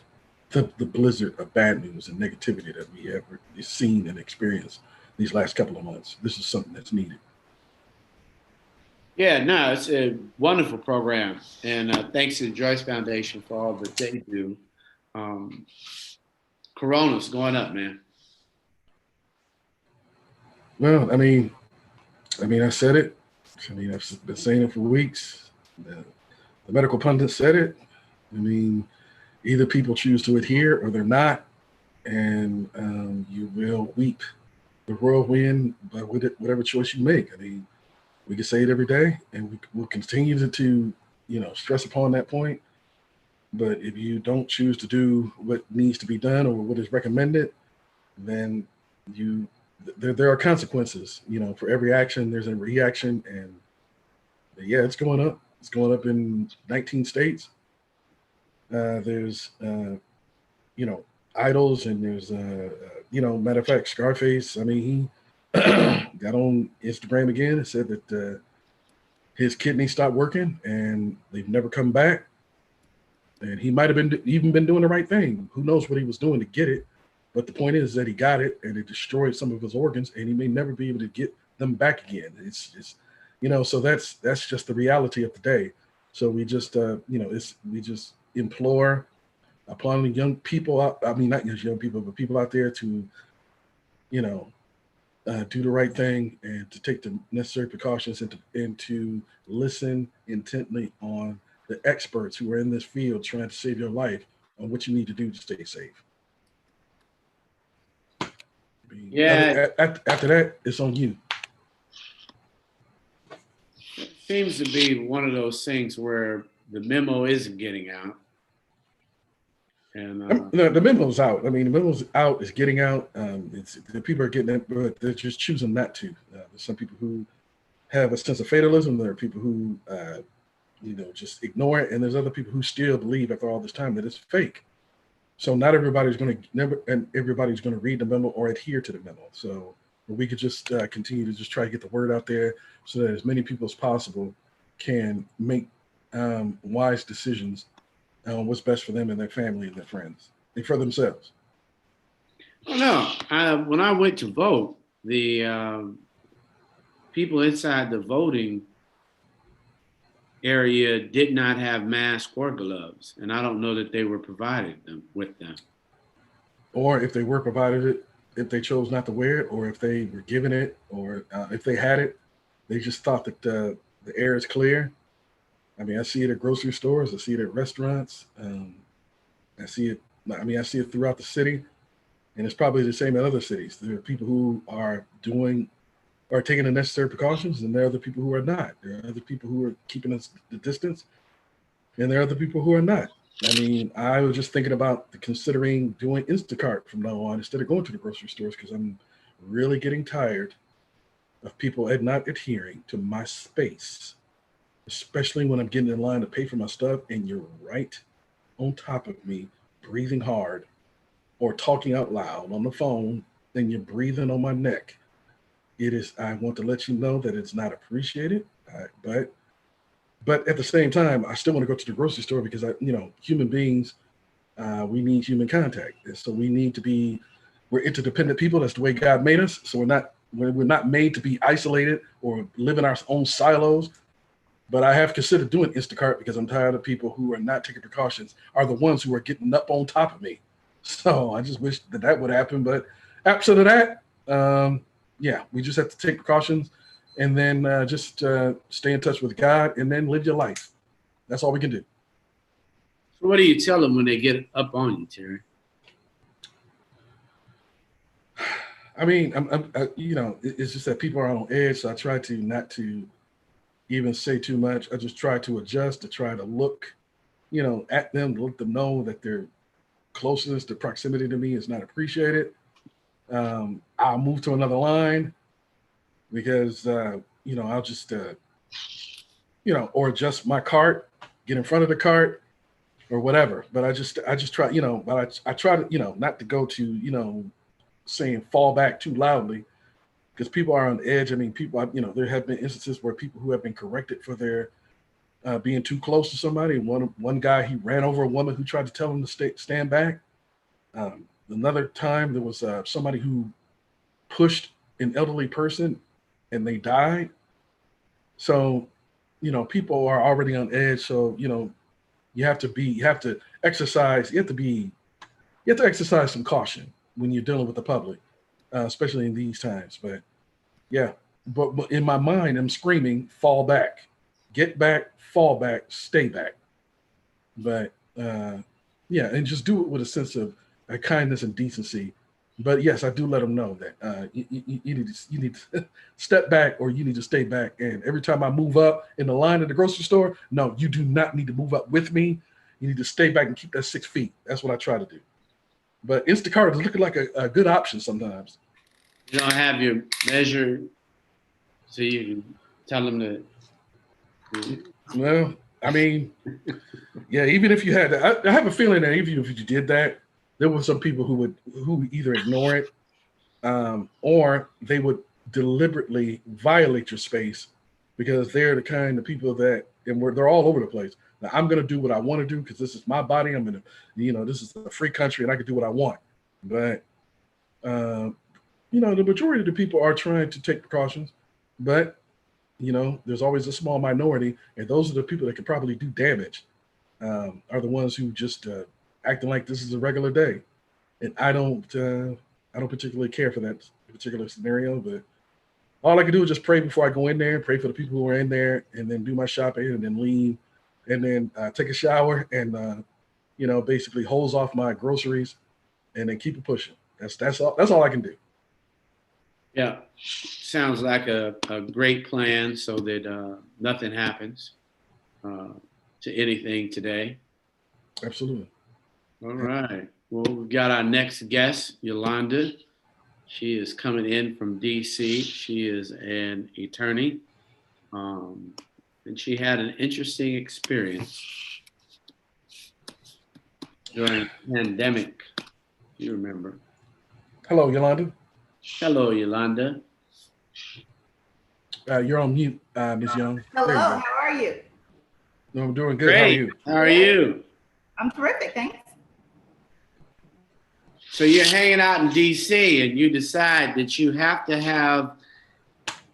the blizzard of bad news and negativity that we have seen and experienced these last couple of months. This is something that's needed. Yeah, no, it's a wonderful program. And thanks to the Joyce Foundation for all that they do. Corona's going up, man. Well, I mean, I said it. I've been saying it for weeks. The medical pundits said it. I mean, either people choose to adhere or they're not. And you will weep the whirlwind by whatever choice you make. I mean, we can say it every day and we will continue to stress upon that point. But if you don't choose to do what needs to be done or what is recommended, then there are consequences. For every action, there's a reaction, and it's going up. It's going up in 19 states. There's idols, and there's matter of fact, Scarface. I mean, he got on Instagram again and said that his kidney stopped working and they've never come back. And he might have been doing the right thing. Who knows what he was doing to get it? But the point is that he got it and it destroyed some of his organs, and he may never be able to get them back again. It's so that's just the reality of the day. So we just we just implore upon the young people. I mean, not just young people, but people out there to do the right thing and to take the necessary precautions and to listen intently on the experts who are in this field trying to save your life on what you need to do to stay safe. Yeah. After that, it's on you. It seems to be one of those things where the memo isn't getting out. And the memo's out. I mean, the memo's out, is getting out. The people are getting it, but they're just choosing not to. There's some people who have a sense of fatalism. There are people who, just ignore it. And there's other people who still believe after all this time that it's fake. So not everybody's going to read the memo or adhere to the memo. So where we could just continue to just try to get the word out there so that as many people as possible can make wise decisions on what's best for them and their family and their friends and for themselves. Oh, no, when I went to vote, the people inside the voting area did not have masks or gloves, and I don't know that they were provided them with them. Or if they were provided it, if they chose not to wear it, or if they were given it, or if they had it, they just thought that the air is clear. I mean, I see it at grocery stores. I see it at restaurants. I see it. I mean, I see it throughout the city, and it's probably the same at other cities. There are people who are taking the necessary precautions, and there are other people who are not. There are other people who are keeping us the distance, and there are other people who are not. I mean, I was just thinking about considering doing Instacart from now on instead of going to the grocery stores, because I'm really getting tired of people not adhering to my space, especially when I'm getting in line to pay for my stuff and you're right on top of me, breathing hard or talking out loud on the phone, and you're breathing on my neck. I want to let you know that it's not appreciated, but at the same time, I still want to go to the grocery store because human beings, we need human contact. And so we're interdependent people. That's the way God made us. So we're not made to be isolated or live in our own silos. But I have considered doing Instacart because I'm tired of people who are not taking precautions are the ones who are getting up on top of me. So I just wish that would happen. But absent of that, we just have to take precautions and then just stay in touch with God and then live your life. That's all we can do. So what do you tell them when they get up on you, Terry? I mean, it's just that people are on edge. So I try to not to even say too much. I just try to adjust, to try to look, at them, to let them know that their closeness, their proximity to me is not appreciated. I'll move to another line because, I'll just, or adjust my cart, get in front of the cart or whatever. But I just try, but I try to, not to go to, saying fall back too loudly because people are on edge. I mean, there have been instances where people who have been corrected for their being too close to somebody. One guy, he ran over a woman who tried to tell him to stand back. Another time there was somebody who pushed an elderly person and they died. So, people are already on edge. So, you have to exercise some caution when you're dealing with the public, especially in these times. But yeah, but in my mind, I'm screaming, fall back, get back, fall back, stay back. But and just do it with a sense of kindness and decency. But yes, I do let them know that you need to step back or you need to stay back. And every time I move up in the line at the grocery store, no, you do not need to move up with me. You need to stay back and keep that 6 feet. That's what I try to do. But Instacart is looking like a good option sometimes. You don't have your measure so you can tell them to. Well, I mean, yeah, even if you had that, I have a feeling that even if you did that, there were some people who would either ignore it or they would deliberately violate your space because they're the kind of people that, and they're all over the place. Now, I'm going to do what I want to do because this is my body. I'm going to, this is a free country and I can do what I want. But, the majority of the people are trying to take precautions, but, there's always a small minority. And those are the people that can probably do damage, are the ones who just acting like this is a regular day. And I don't particularly care for that particular scenario, but all I can do is just pray before I go in there, pray for the people who are in there, and then do my shopping and then leave. And then take a shower and, basically hose off my groceries and then keep it pushing. That's all I can do. Yeah, sounds like a great plan so that nothing happens to anything today. Absolutely. All right. Well, we've got our next guest, Yolanda. She is coming in from DC. She is an attorney. And she had an interesting experience during the pandemic, you remember. Hello, Yolanda. Hello, Yolanda. You're on mute, Ms. Young. Hello, There you how go. are you? No, I'm doing good. How are Great. you? How are you? I'm terrific, thanks. So you're hanging out in DC and you decide that you have to have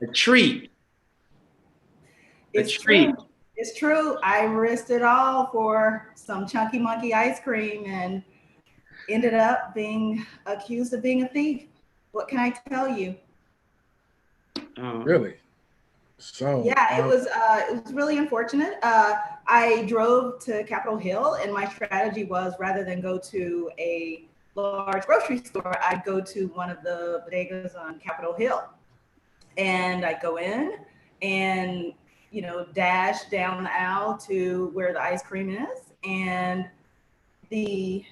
a treat. It's true. It's true. I risked it all for some Chunky Monkey ice cream and ended up being accused of being a thief. What can I tell you? Really? So Yeah, it was really unfortunate. I drove to Capitol Hill, and my strategy was, rather than go to a large grocery store, I'd go to one of the bodegas on Capitol Hill, and I'd go in and dash down the aisle to where the ice cream is, and the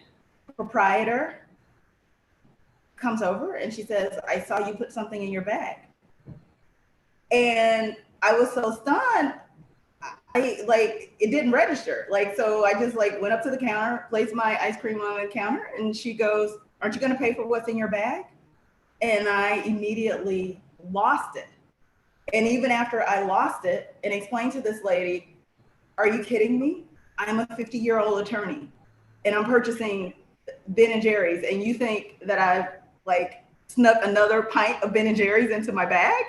proprietor comes over and she says, "I saw you put something in your bag." And I was so stunned, it didn't register. So I just went up to the counter, placed my ice cream on the counter, and she goes, "Aren't you going to pay for what's in your bag?" And I immediately lost it. And even after I lost it and explained to this lady, "Are you kidding me? I'm a 50-year-old attorney and I'm purchasing Ben and Jerry's, and you think that I've snuck another pint of Ben and Jerry's into my bag?"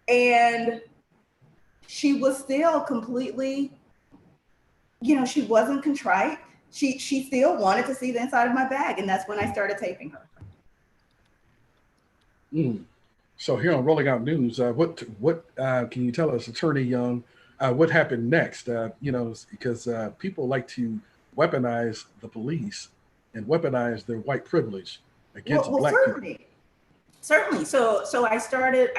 And she was still completely, she wasn't contrite. She still wanted to see the inside of my bag. And that's when I started taping her. So here on Rolling Out News, what can you tell us, Attorney Young, what happened next? Because people like to weaponize the police and weaponize their white privilege against black people. Certainly. So I started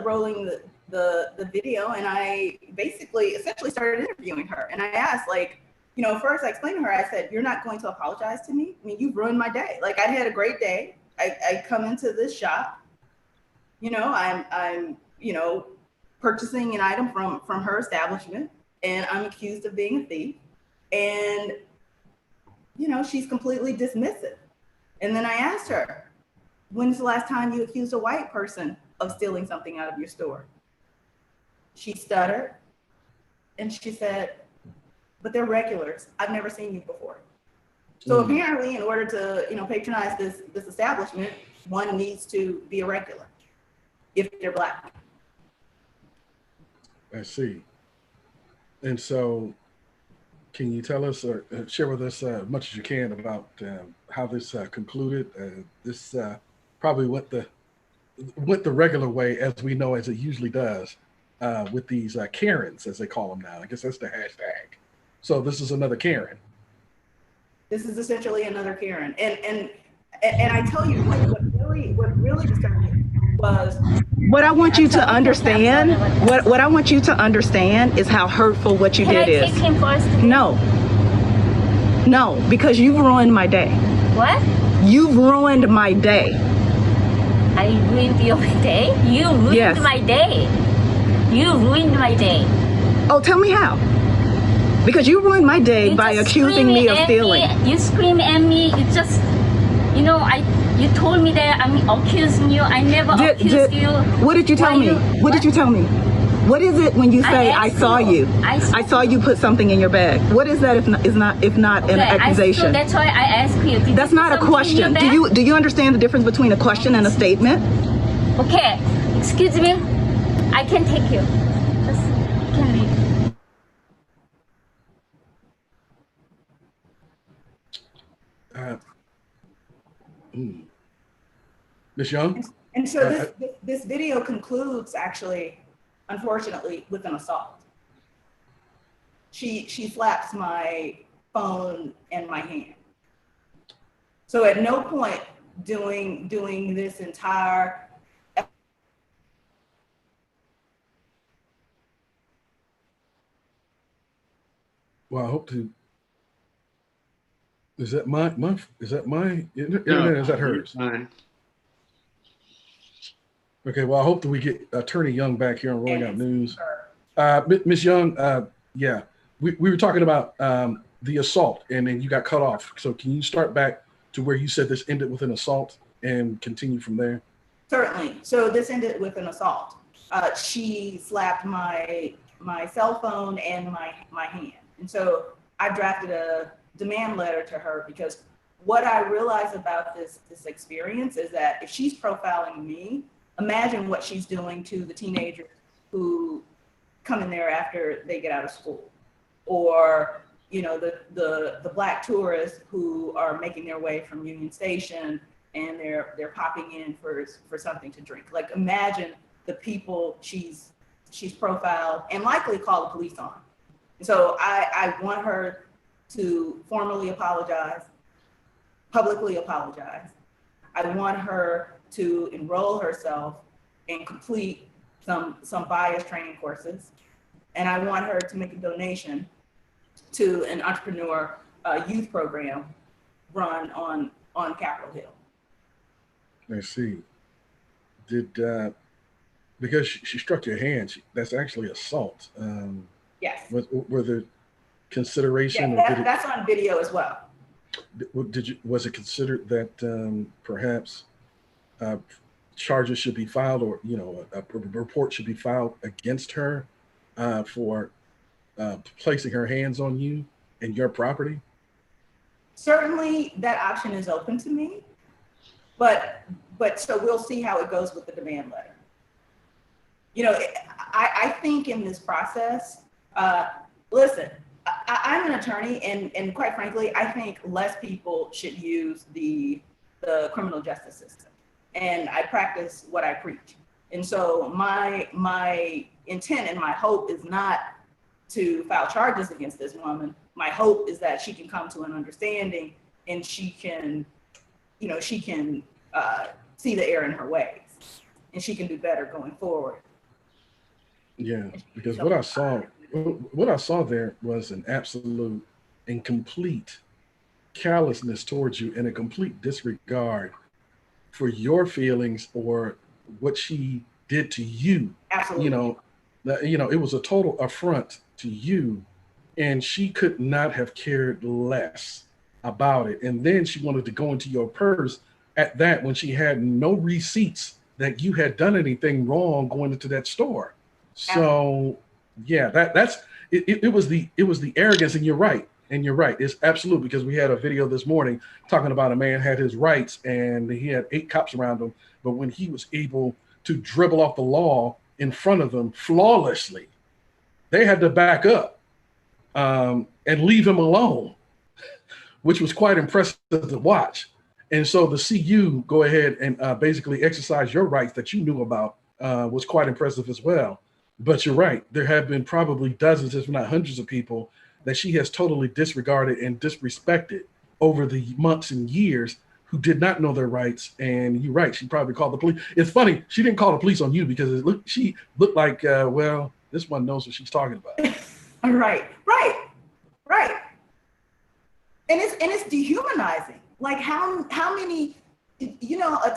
rolling the video, and I essentially started interviewing her. And I asked, first I explained to her, I said, "You're not going to apologize to me? I mean, you've ruined my day. I had a great day. I come into this shop, I'm purchasing an item from her establishment, and I'm accused of being a thief." And, she's completely dismissive. And then I asked her, "When's the last time you accused a white person of stealing something out of your store?" She stuttered and she said, "But they're regulars. I've never seen you before." So apparently, in order to patronize this establishment, one needs to be a regular if they're black. I see. And so can you tell us or share with us as much as you can about how this concluded? This probably went the regular way, as we know, as it usually does, with these Karens, as they call them now. I guess that's the hashtag. So this is another Karen. This is essentially another Karen. And I tell you, what really disturbed me was, what I want you to understand, what I want you to understand is how hurtful what you did is. Can I take him first? No, because you've ruined my day. What? You've ruined my day. I ruined your day? You ruined Yes. my day. You ruined my day. Oh, tell me how. Because you ruined my day You by just accusing me screaming of at stealing. You scream at me. You just, you told me that I'm accusing you. I never accused you. What did you tell me? What did you tell me? What is it when you say I asked saw you. you? I saw you put something in your bag. What is that if not an accusation? So that's why I asked you. Did That's you not a put something in question. your bag? Do you understand the difference between a question and a statement? Okay. Excuse me. I can take you. Just can leave. Ms. Young? and so this video concludes, actually, unfortunately, with an assault. She slaps my phone and my hand. So at no point doing this entire Well, I hope to. Is that my internet? No, Is that hers? Fine. Okay. Well, I hope that we get Attorney Young back here on Rolling Out News. her. Ms. Young, yeah, we were talking about the assault, and then you got cut off. So can you start back to where you said this ended with an assault and continue from there? Certainly. So this ended with an assault. She slapped my cell phone and my hand. And so I drafted a demand letter to her, because what I realized about this experience is that if she's profiling me, imagine what she's doing to the teenagers who come in there after they get out of school, or the Black tourists who are making their way from Union Station and they're popping in for something to drink. Like, imagine the people she's profiled and likely call the police on. So I want her to formally apologize, publicly apologize. I want her to enroll herself and complete some bias training courses. And I want her to make a donation to an entrepreneur youth program run on Capitol Hill. I see. Did because she struck your hand, that's actually assault. Yes. Were there consideration? Yeah, that's on video as well. Was it considered that perhaps charges should be filed, or a report should be filed against her for placing her hands on you and your property? Certainly, that option is open to me, but so we'll see how it goes with the demand letter. I think in this process, listen, I'm an attorney, and quite frankly, I think less people should use the criminal justice system. And I practice what I preach. And so my intent and my hope is not to file charges against this woman. My hope is that she can come to an understanding, and she can see the error in her ways, and she can do better going forward. Yeah, because what I saw there was an absolute and complete callousness towards you, and a complete disregard for your feelings or what she did to you. Absolutely. It was a total affront to you, and she could not have cared less about it. And then she wanted to go into your purse at that, when she had no receipts that you had done anything wrong going into that store. So yeah, that's it. It was the arrogance, and you're right. It's absolute, because we had a video this morning talking about a man had his rights and he had 8 cops around him, but when he was able to dribble off the law in front of them flawlessly, they had to back up and leave him alone, which was quite impressive to watch. And so to see you go ahead and basically exercise your rights that you knew about was quite impressive as well. But you're right. There have been probably dozens, if not hundreds of people that she has totally disregarded and disrespected over the months and years, who did not know their rights. And you're right. She probably called the police. It's funny. She didn't call the police on you, because she looked like, well, this one knows what she's talking about. Right. And it's dehumanizing. Like how many, a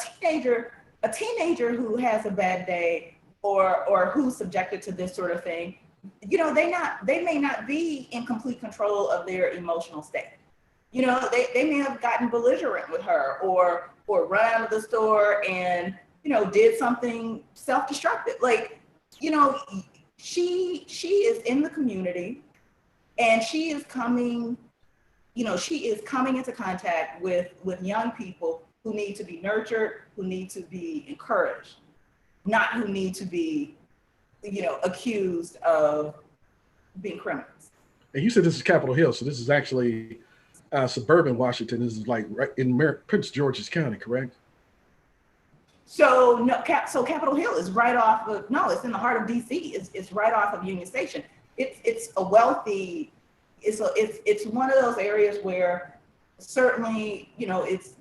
teenager who has a bad day or who's subjected to this sort of thing, they may not be in complete control of their emotional state. They may have gotten belligerent with her or run out of the store and, did something self-destructive. Like, she is in the community, and she is coming into contact with young people who need to be nurtured, who need to be encouraged, not who need to be, accused of being criminals. And you said this is Capitol Hill, so this is actually suburban Washington. This is like right in Prince George's County, correct? So no, so Capitol Hill is right off of, it's in the heart of DC. It's right off of Union Station. It's a wealthy, it's one of those areas where certainly,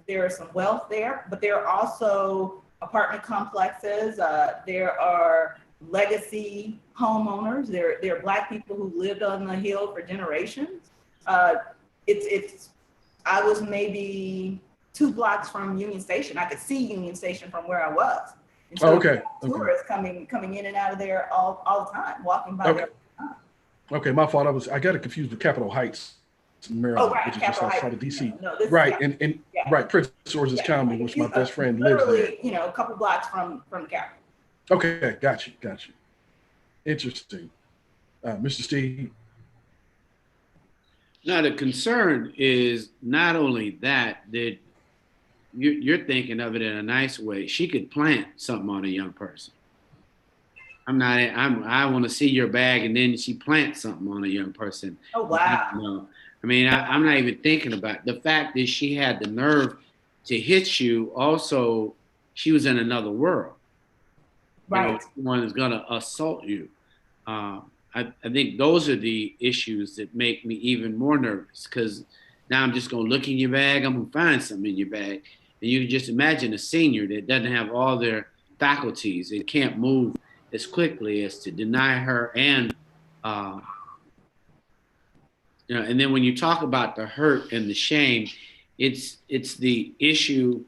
there is some wealth there, but there are also apartment complexes. There are legacy homeowners. There are Black people who lived on the hill for generations. I was maybe 2 blocks from Union Station. I could see Union Station from where I was. And so tourists coming in and out of there all the time, walking by there. Okay, my fault. I got it confused with Capitol Heights. Maryland, right, which is just Capitol outside Heights. of DC. No, this is right, Capitol. and Yeah. right, Prince George's Yeah. County, which my best friend lives there. Literally, you know, a couple blocks from the Capitol. Okay, got you. Interesting. Mr. Steve. Now, the concern is not only that you're thinking of it in a nice way. She could plant something on a young person. I want to see your bag, and then she plants something on a young person. Oh, wow. No, I mean, I'm not even thinking about it. The fact that she had the nerve to hit you. Also, she was in another world. Right. You know, someone is going to assault you. I think those are the issues that make me even more nervous, because now I'm just going to look in your bag. I'm going to find something in your bag. And you can just imagine a senior that doesn't have all their faculties and can't move as quickly as to deny her. And, you know, and then when you talk about the hurt and the shame, it's the issue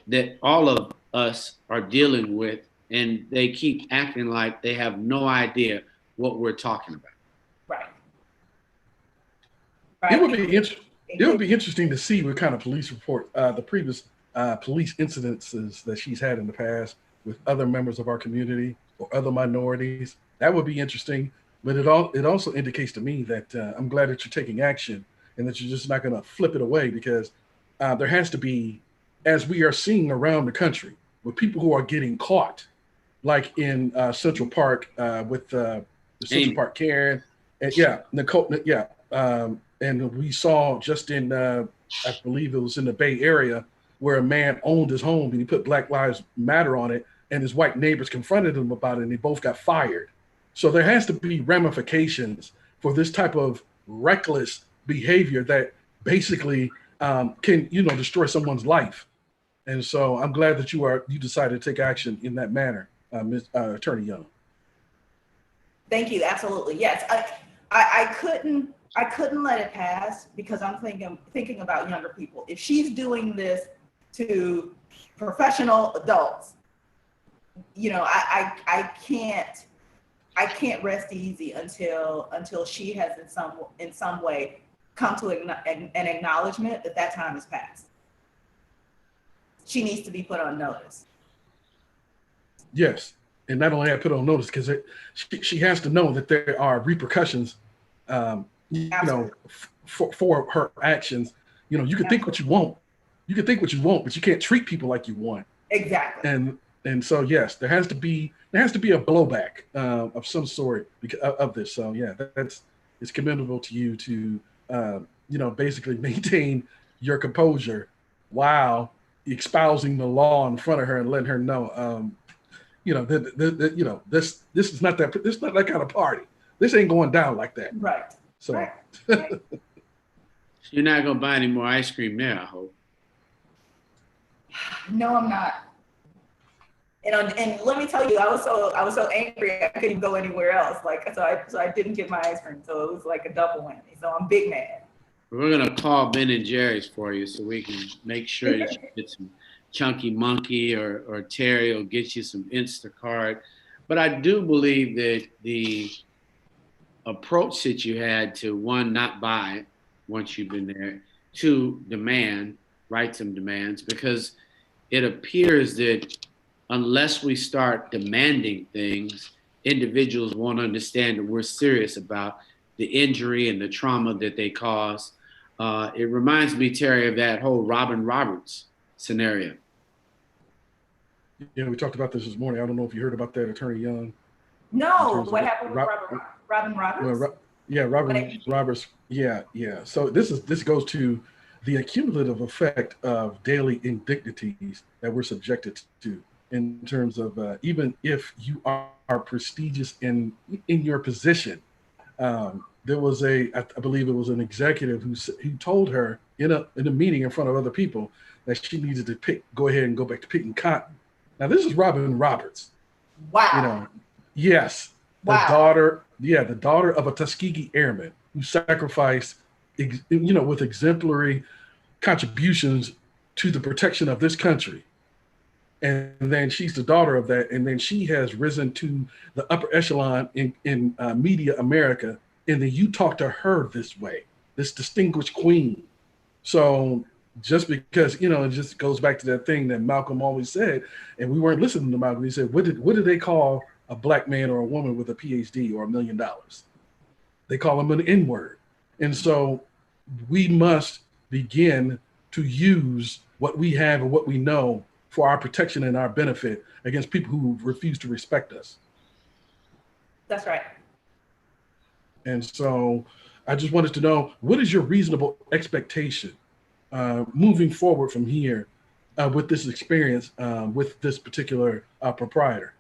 that all of us are dealing with, and they keep acting like they have no idea what we're talking about. Right. It would be interesting. It would be interesting to see what kind of police report, the previous police incidences that she's had in the past with other members of our community or other minorities. That would be interesting. But it also indicates to me that I'm glad that you're taking action and that you're just not going to flip it away, because there has to be, as we are seeing around the country, with people who are getting caught, like in Central Park with the Central Park Karen, and Nicole, and we saw just in, I believe it was in the Bay Area, where a man owned his home and he put Black Lives Matter on it, and his white neighbors confronted him about it, and they both got fired. So there has to be ramifications for this type of reckless behavior that basically can, destroy someone's life. And so I'm glad that you decided to take action in that manner, Attorney Young. Thank you. Absolutely. Yes. I couldn't let it pass, because I'm thinking about younger people. If she's doing this to professional adults, I can't rest easy until she has in some way come to an acknowledgement that time has passed. She needs to be put on notice. Yes, and not only that, put on notice, because she has to know that there are repercussions, for her actions. You can think what you want, but you can't treat people like you want. Exactly. And so yes, there has to be a blowback of some sort of this. So yeah, it's commendable to you to basically maintain your composure while espousing the law in front of her and letting her know, this is not that kind of party. This ain't going down like that. Right. So right. You're not gonna buy any more ice cream there, I hope. No, I'm not. And let me tell you, I was so angry I couldn't go anywhere else. So I didn't get my ice cream. So it was like a double whammy. So I'm big mad. We're gonna call Ben and Jerry's for you so we can make sure that you get some Chunky Monkey or Terry will get you some Instacart. But I do believe that the approach that you had to, one, not buy it once you've been there, two, write some demands, because it appears that unless we start demanding things, individuals won't understand that we're serious about the injury and the trauma that they cause. It reminds me, Terry, of that whole Robin Roberts scenario. we talked about this morning. I don't know if you heard about that, Attorney Young. No, what happened with Robin Roberts? Well, Robin Roberts. Yeah. So this goes to the accumulative effect of daily indignities that we're subjected to, in terms of even if you are prestigious in your position. There was I believe it was an executive who told her in a meeting in front of other people that she needed to go ahead and go back to picking cotton. Now this is Robin Roberts. Wow. Yes, the daughter of a Tuskegee airman who sacrificed, with exemplary contributions to the protection of this country. And then she's the daughter of that. And then she has risen to the upper echelon in media America. And then you talk to her this way. this distinguished queen. So just because, it just goes back to that thing that Malcolm always said, and we weren't listening to Malcolm. He said, what did they call a black man or a woman with a PhD or $1 million? They call them an N-word. And so we must begin to use what we have and what we know for our protection and our benefit against people who refuse to respect us. That's right. And so I just wanted to know, what is your reasonable expectation moving forward from here with this experience with this particular proprietor?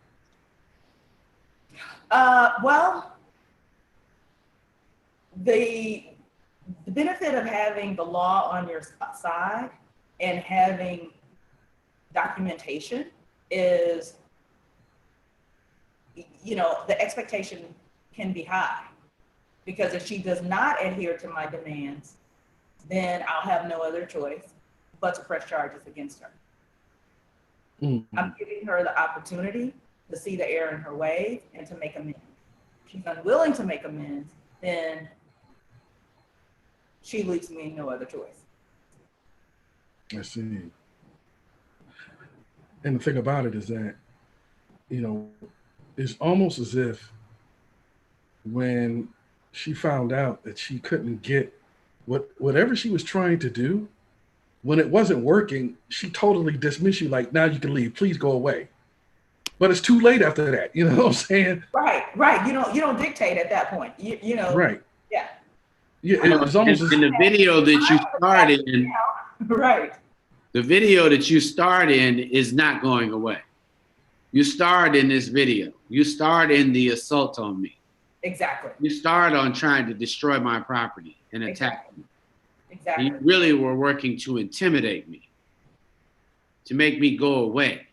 Well, the benefit of having the law on your side and having documentation is, the expectation can be high, because if she does not adhere to my demands, then I'll have no other choice but to press charges against her. Mm-hmm. I'm giving her the opportunity to see the error in her ways and to make amends. If she's unwilling to make amends, then she leaves me no other choice. I see. And the thing about it is that, it's almost as if when she found out that she couldn't get whatever she was trying to do, when it wasn't working, she totally dismissed you, like, now you can leave, please go away. But it's too late after that, you know what I'm saying? Right. You don't dictate at that point. Right. Yeah. Yeah, it's almost in the video that you started in. Right. The video that you start in is not going away. You starred in this video. You starred in the assault on me. Exactly. You started on trying to destroy my property and attack me. Exactly. You really were working to intimidate me, to make me go away,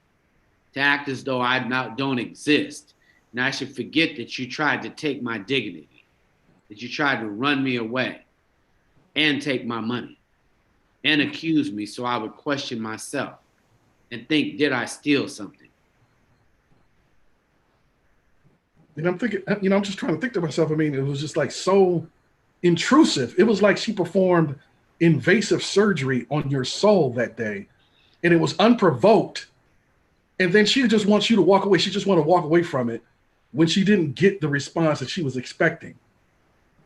to act as though I don't exist. And I should forget that you tried to take my dignity, that you tried to run me away and take my money and accuse me, so I would question myself and think, did I steal something? And I'm thinking, I'm just trying to think to myself, it was just like so intrusive. It was like she performed invasive surgery on your soul that day, and it was unprovoked. And then she just wants you to walk away. She just want to walk away from it when she didn't get the response that she was expecting.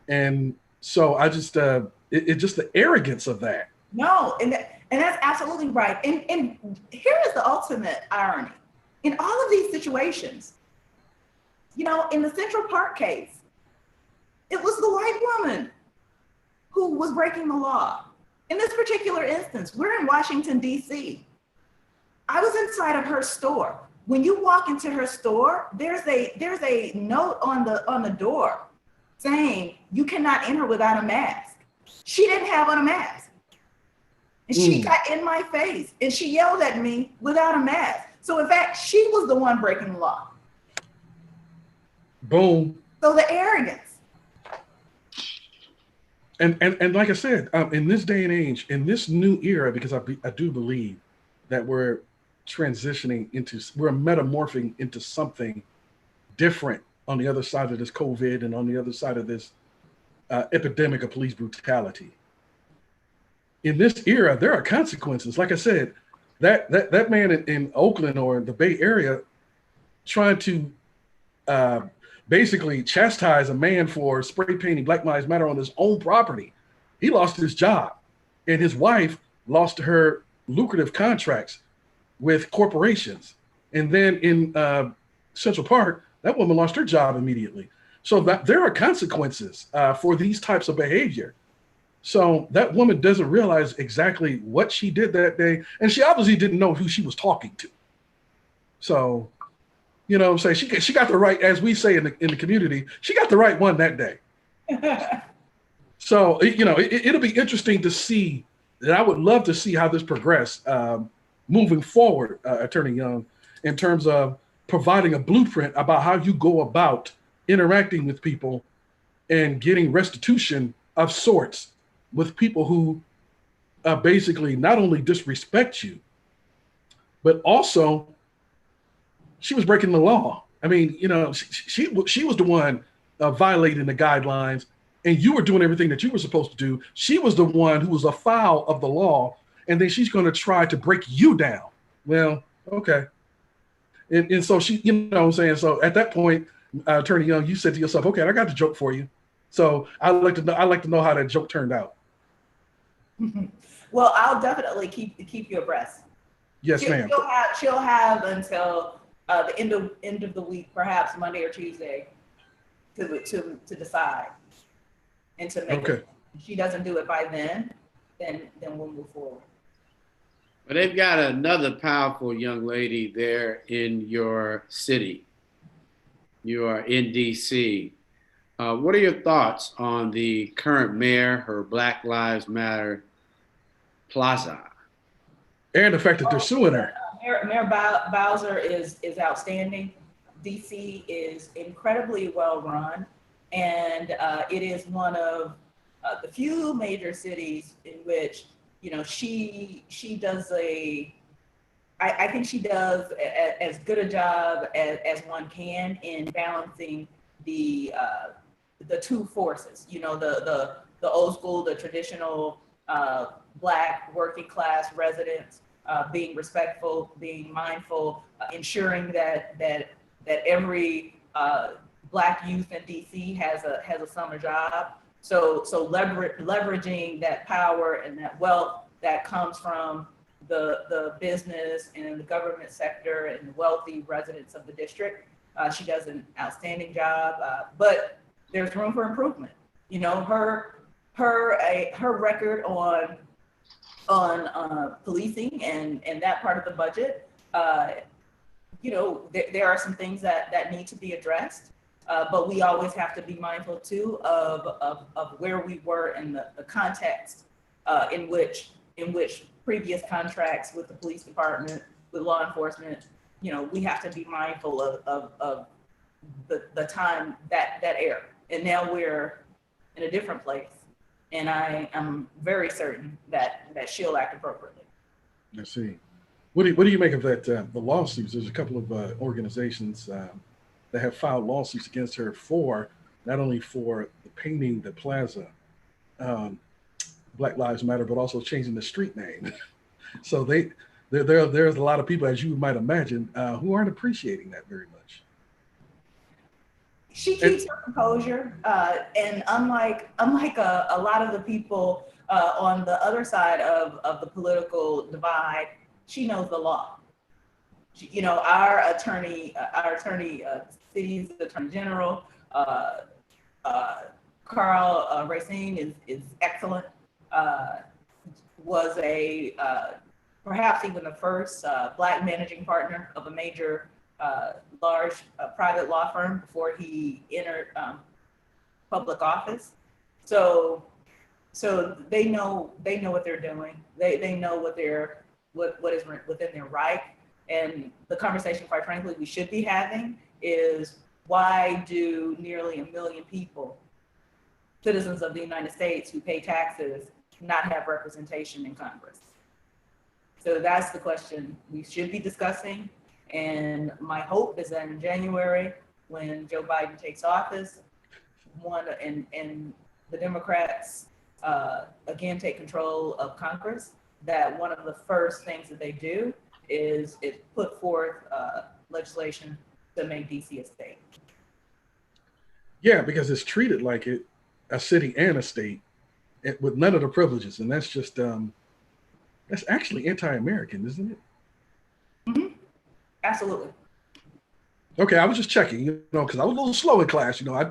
And so I just, it just the arrogance of that. No, and that's absolutely right. And here is the ultimate irony. In all of these situations, in the Central Park case, it was the white woman who was breaking the law. In this particular instance, we're in Washington, D.C. I was inside of her store. When you walk into her store, there's a note on the door saying you cannot enter without a mask. She didn't have on a mask. And she got in my face and she yelled at me without a mask. So in fact, she was the one breaking the law. Boom. So the arrogance. And like I said, in this day and age, in this new era, because I do believe that we're metamorphing into something different on the other side of this COVID and on the other side of this epidemic of police brutality. In this era, there are consequences. Like I said, that man in Oakland or the Bay Area trying to basically chastise a man for spray painting Black Lives Matter on his own property. He lost his job, and his wife lost her lucrative contracts with corporations. And then in Central Park, that woman lost her job immediately. So there are consequences for these types of behavior. So that woman doesn't realize exactly what she did that day, and she obviously didn't know who she was talking to. So, you know what I'm saying? She got the right, as we say in the community, she got the right one that day. So, it'll be interesting to see, and I would love to see how this progress moving forward, Attorney Young, in terms of providing a blueprint about how you go about interacting with people and getting restitution of sorts with people who basically not only disrespect you, but also she was breaking the law. I mean, she was the one violating the guidelines, and you were doing everything that you were supposed to do. She was the one who was afoul of the law, and then she's going to try to break you down. Well, okay. And so she, you know what I'm saying? So at that point, Attorney Young, you said to yourself, okay, I got the joke for you. So I'd like to know how that joke turned out. Well, I'll definitely keep you abreast. Yes, ma'am. She'll have until the end of the week, perhaps Monday or Tuesday, to decide and to make it. If she doesn't do it by then we'll move forward. But they've got another powerful young lady there in your city. You are in DC. What are your thoughts on the current mayor, her Black Lives Matter plaza? And the fact that they're suing her. Mayor Bowser is outstanding. DC is incredibly well run, and it is one of the few major cities in which, you know, she does I think she does as good a job as one can in balancing the two forces. You know, the old school, the traditional Black working class residents, being respectful, being mindful, ensuring that every Black youth in DC has a summer job. So leveraging that power and that wealth that comes from the business and the government sector and the wealthy residents of the district. She does an outstanding job, but there's room for improvement. You know, her record on policing and that part of the budget, you know, there are some things that need to be addressed. But we always have to be mindful too of where we were in the context in which previous contracts with the police department, with law enforcement, you know, we have to be mindful of the time that era. And now we're in a different place, and I am very certain that she'll act appropriately. I see. What do you make of that? The lawsuits. There's a couple of organizations that have filed lawsuits against her for not only for the painting the plaza, Black Lives Matter, but also changing the street name. So there's a lot of people, as you might imagine, who aren't appreciating that very much. She keeps her composure, and unlike a lot of the people on the other side of the political divide, she knows the law. You know, our city's attorney general, Carl Racine is excellent. Was perhaps even the first Black managing partner of a major large private law firm before he entered public office. So they know what they're doing. They know what is within their right. And the conversation, quite frankly, we should be having is, why do nearly 1 million people, citizens of the United States who pay taxes, not have representation in Congress? So that's the question we should be discussing. And my hope is that in January, when Joe Biden takes office, and the Democrats again take control of Congress, that one of the first things that they do is put forth legislation to make DC a state. Yeah, because it's treated like a city and a state with none of the privileges, and that's just that's actually anti-American, isn't it? Mm-hmm. Absolutely. Okay, I was just checking, you know, because I was a little slow in class, you know. I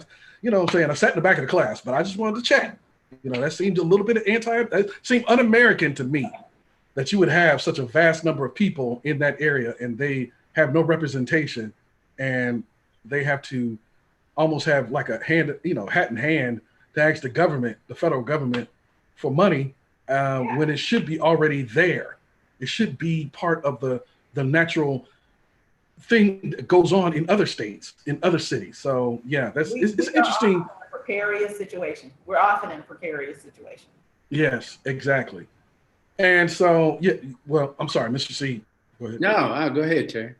sat in the back of the class, but I just wanted to check. You know, that seemed a little bit that seemed un-American to me, that you would have such a vast number of people in that area and they have no representation, and they have to almost have like a hat in hand to ask the federal government for money when it should be already there. It should be part of the natural thing that goes on in other states, in other cities. So yeah, it's interesting. In a precarious situation. We're often in a precarious situation. Yes, exactly. And so, yeah, well, I'm sorry, Mr. C. Go ahead. No, go ahead, Terry.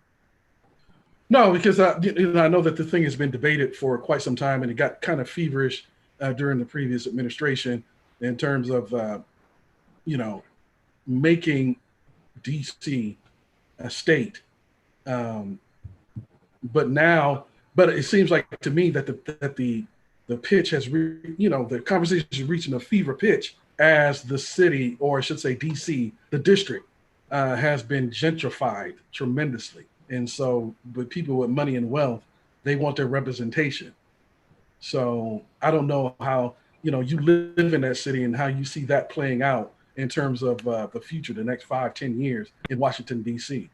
No, because I know that the thing has been debated for quite some time, and it got kind of feverish during the previous administration in terms of, making DC a state. But it seems like to me that the pitch has, the conversation is reaching a fever pitch as the city, or I should say DC, the district, has been gentrified tremendously. And so with people with money and wealth, they want their representation. So I don't know how, you live in that city and how you see that playing out in terms of the future, the next 5-10 years in Washington, DC.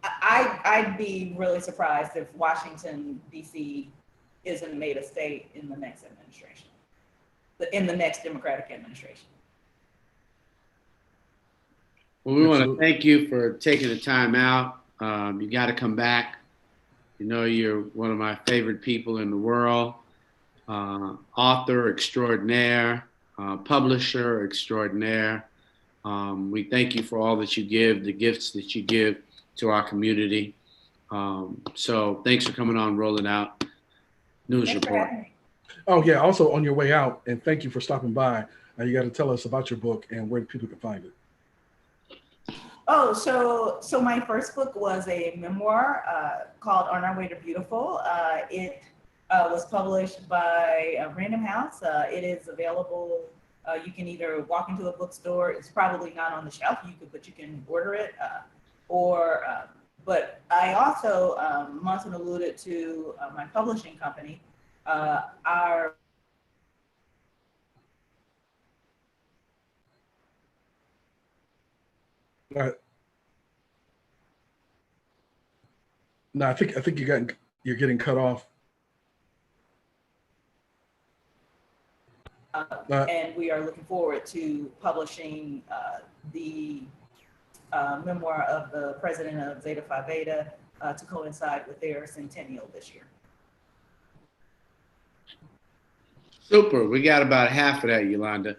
I'd be really surprised if Washington, D.C. isn't made a state in the next administration, in the next Democratic administration. Well, we want to thank you for taking the time out. You got to come back. You're one of my favorite people in the world, author extraordinaire, publisher extraordinaire. We thank you for all that you give, the gifts that you give to our community. So thanks for coming on Rolling Out News Report. Oh yeah, also on your way out, and thank you for stopping by. You got to tell us about your book and where people can find it. Oh, so my first book was a memoir called On Our Way to Beautiful. It was published by Random House. It is available. You can either walk into a bookstore. It's probably not on the shelf. But you can order it. But I also, Monson alluded to my publishing company. Our No, I think you're getting cut off. And we are looking forward to publishing the memoir of the president of Zeta Phi Beta to coincide with their centennial this year. Super. We got about half of that, Yolanda.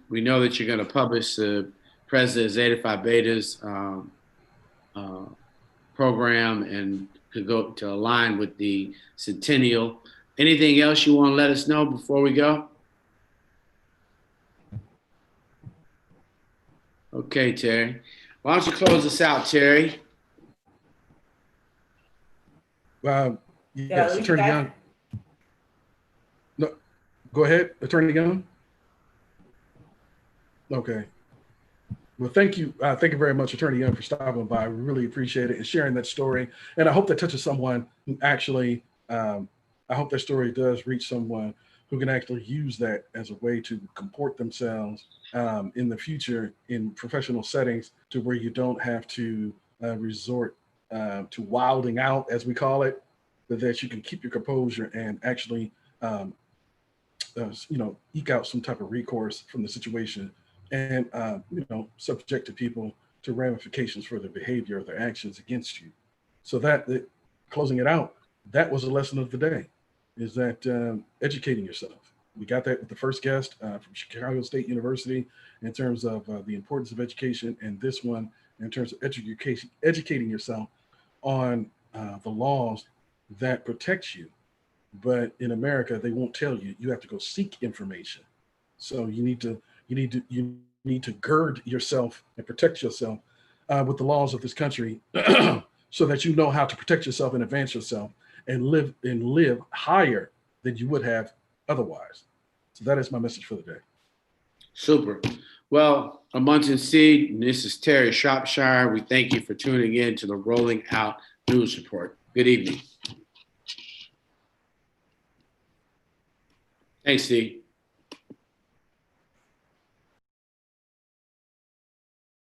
We know that you're going to publish the president of Zeta Phi Beta's program and to go to align with the centennial. Anything else you want to let us know before we go? Okay, Terry. Why don't you close us out, Terry? Yes, Attorney Young. No, go ahead, Attorney Young. Okay. Well, thank you. Thank you very much, Attorney Young, for stopping by. We really appreciate it and sharing that story. And I hope that touches someone who actually, I hope that story does reach someone who can actually use that as a way to comport themselves in the future in professional settings, to where you don't have to resort to wilding out, as we call it, but that you can keep your composure and actually, eke out some type of recourse from the situation, and subject to people to ramifications for their behavior or their actions against you. So closing it out, that was the lesson of the day, is that educating yourself. We got that with the first guest from Chicago State University in terms of the importance of education, and this one in terms of educating yourself on the laws that protect you. But in America, they won't tell you. You have to go seek information. So you need to gird yourself and protect yourself with the laws of this country, so that you know how to protect yourself and advance yourself and live higher than you would have otherwise. So that is my message for the day. Super. Well, I'm Munson Seed, and this is Terry Shropshire. We thank you for tuning in to the Rolling Out News Report. Good evening. Thanks, Steve.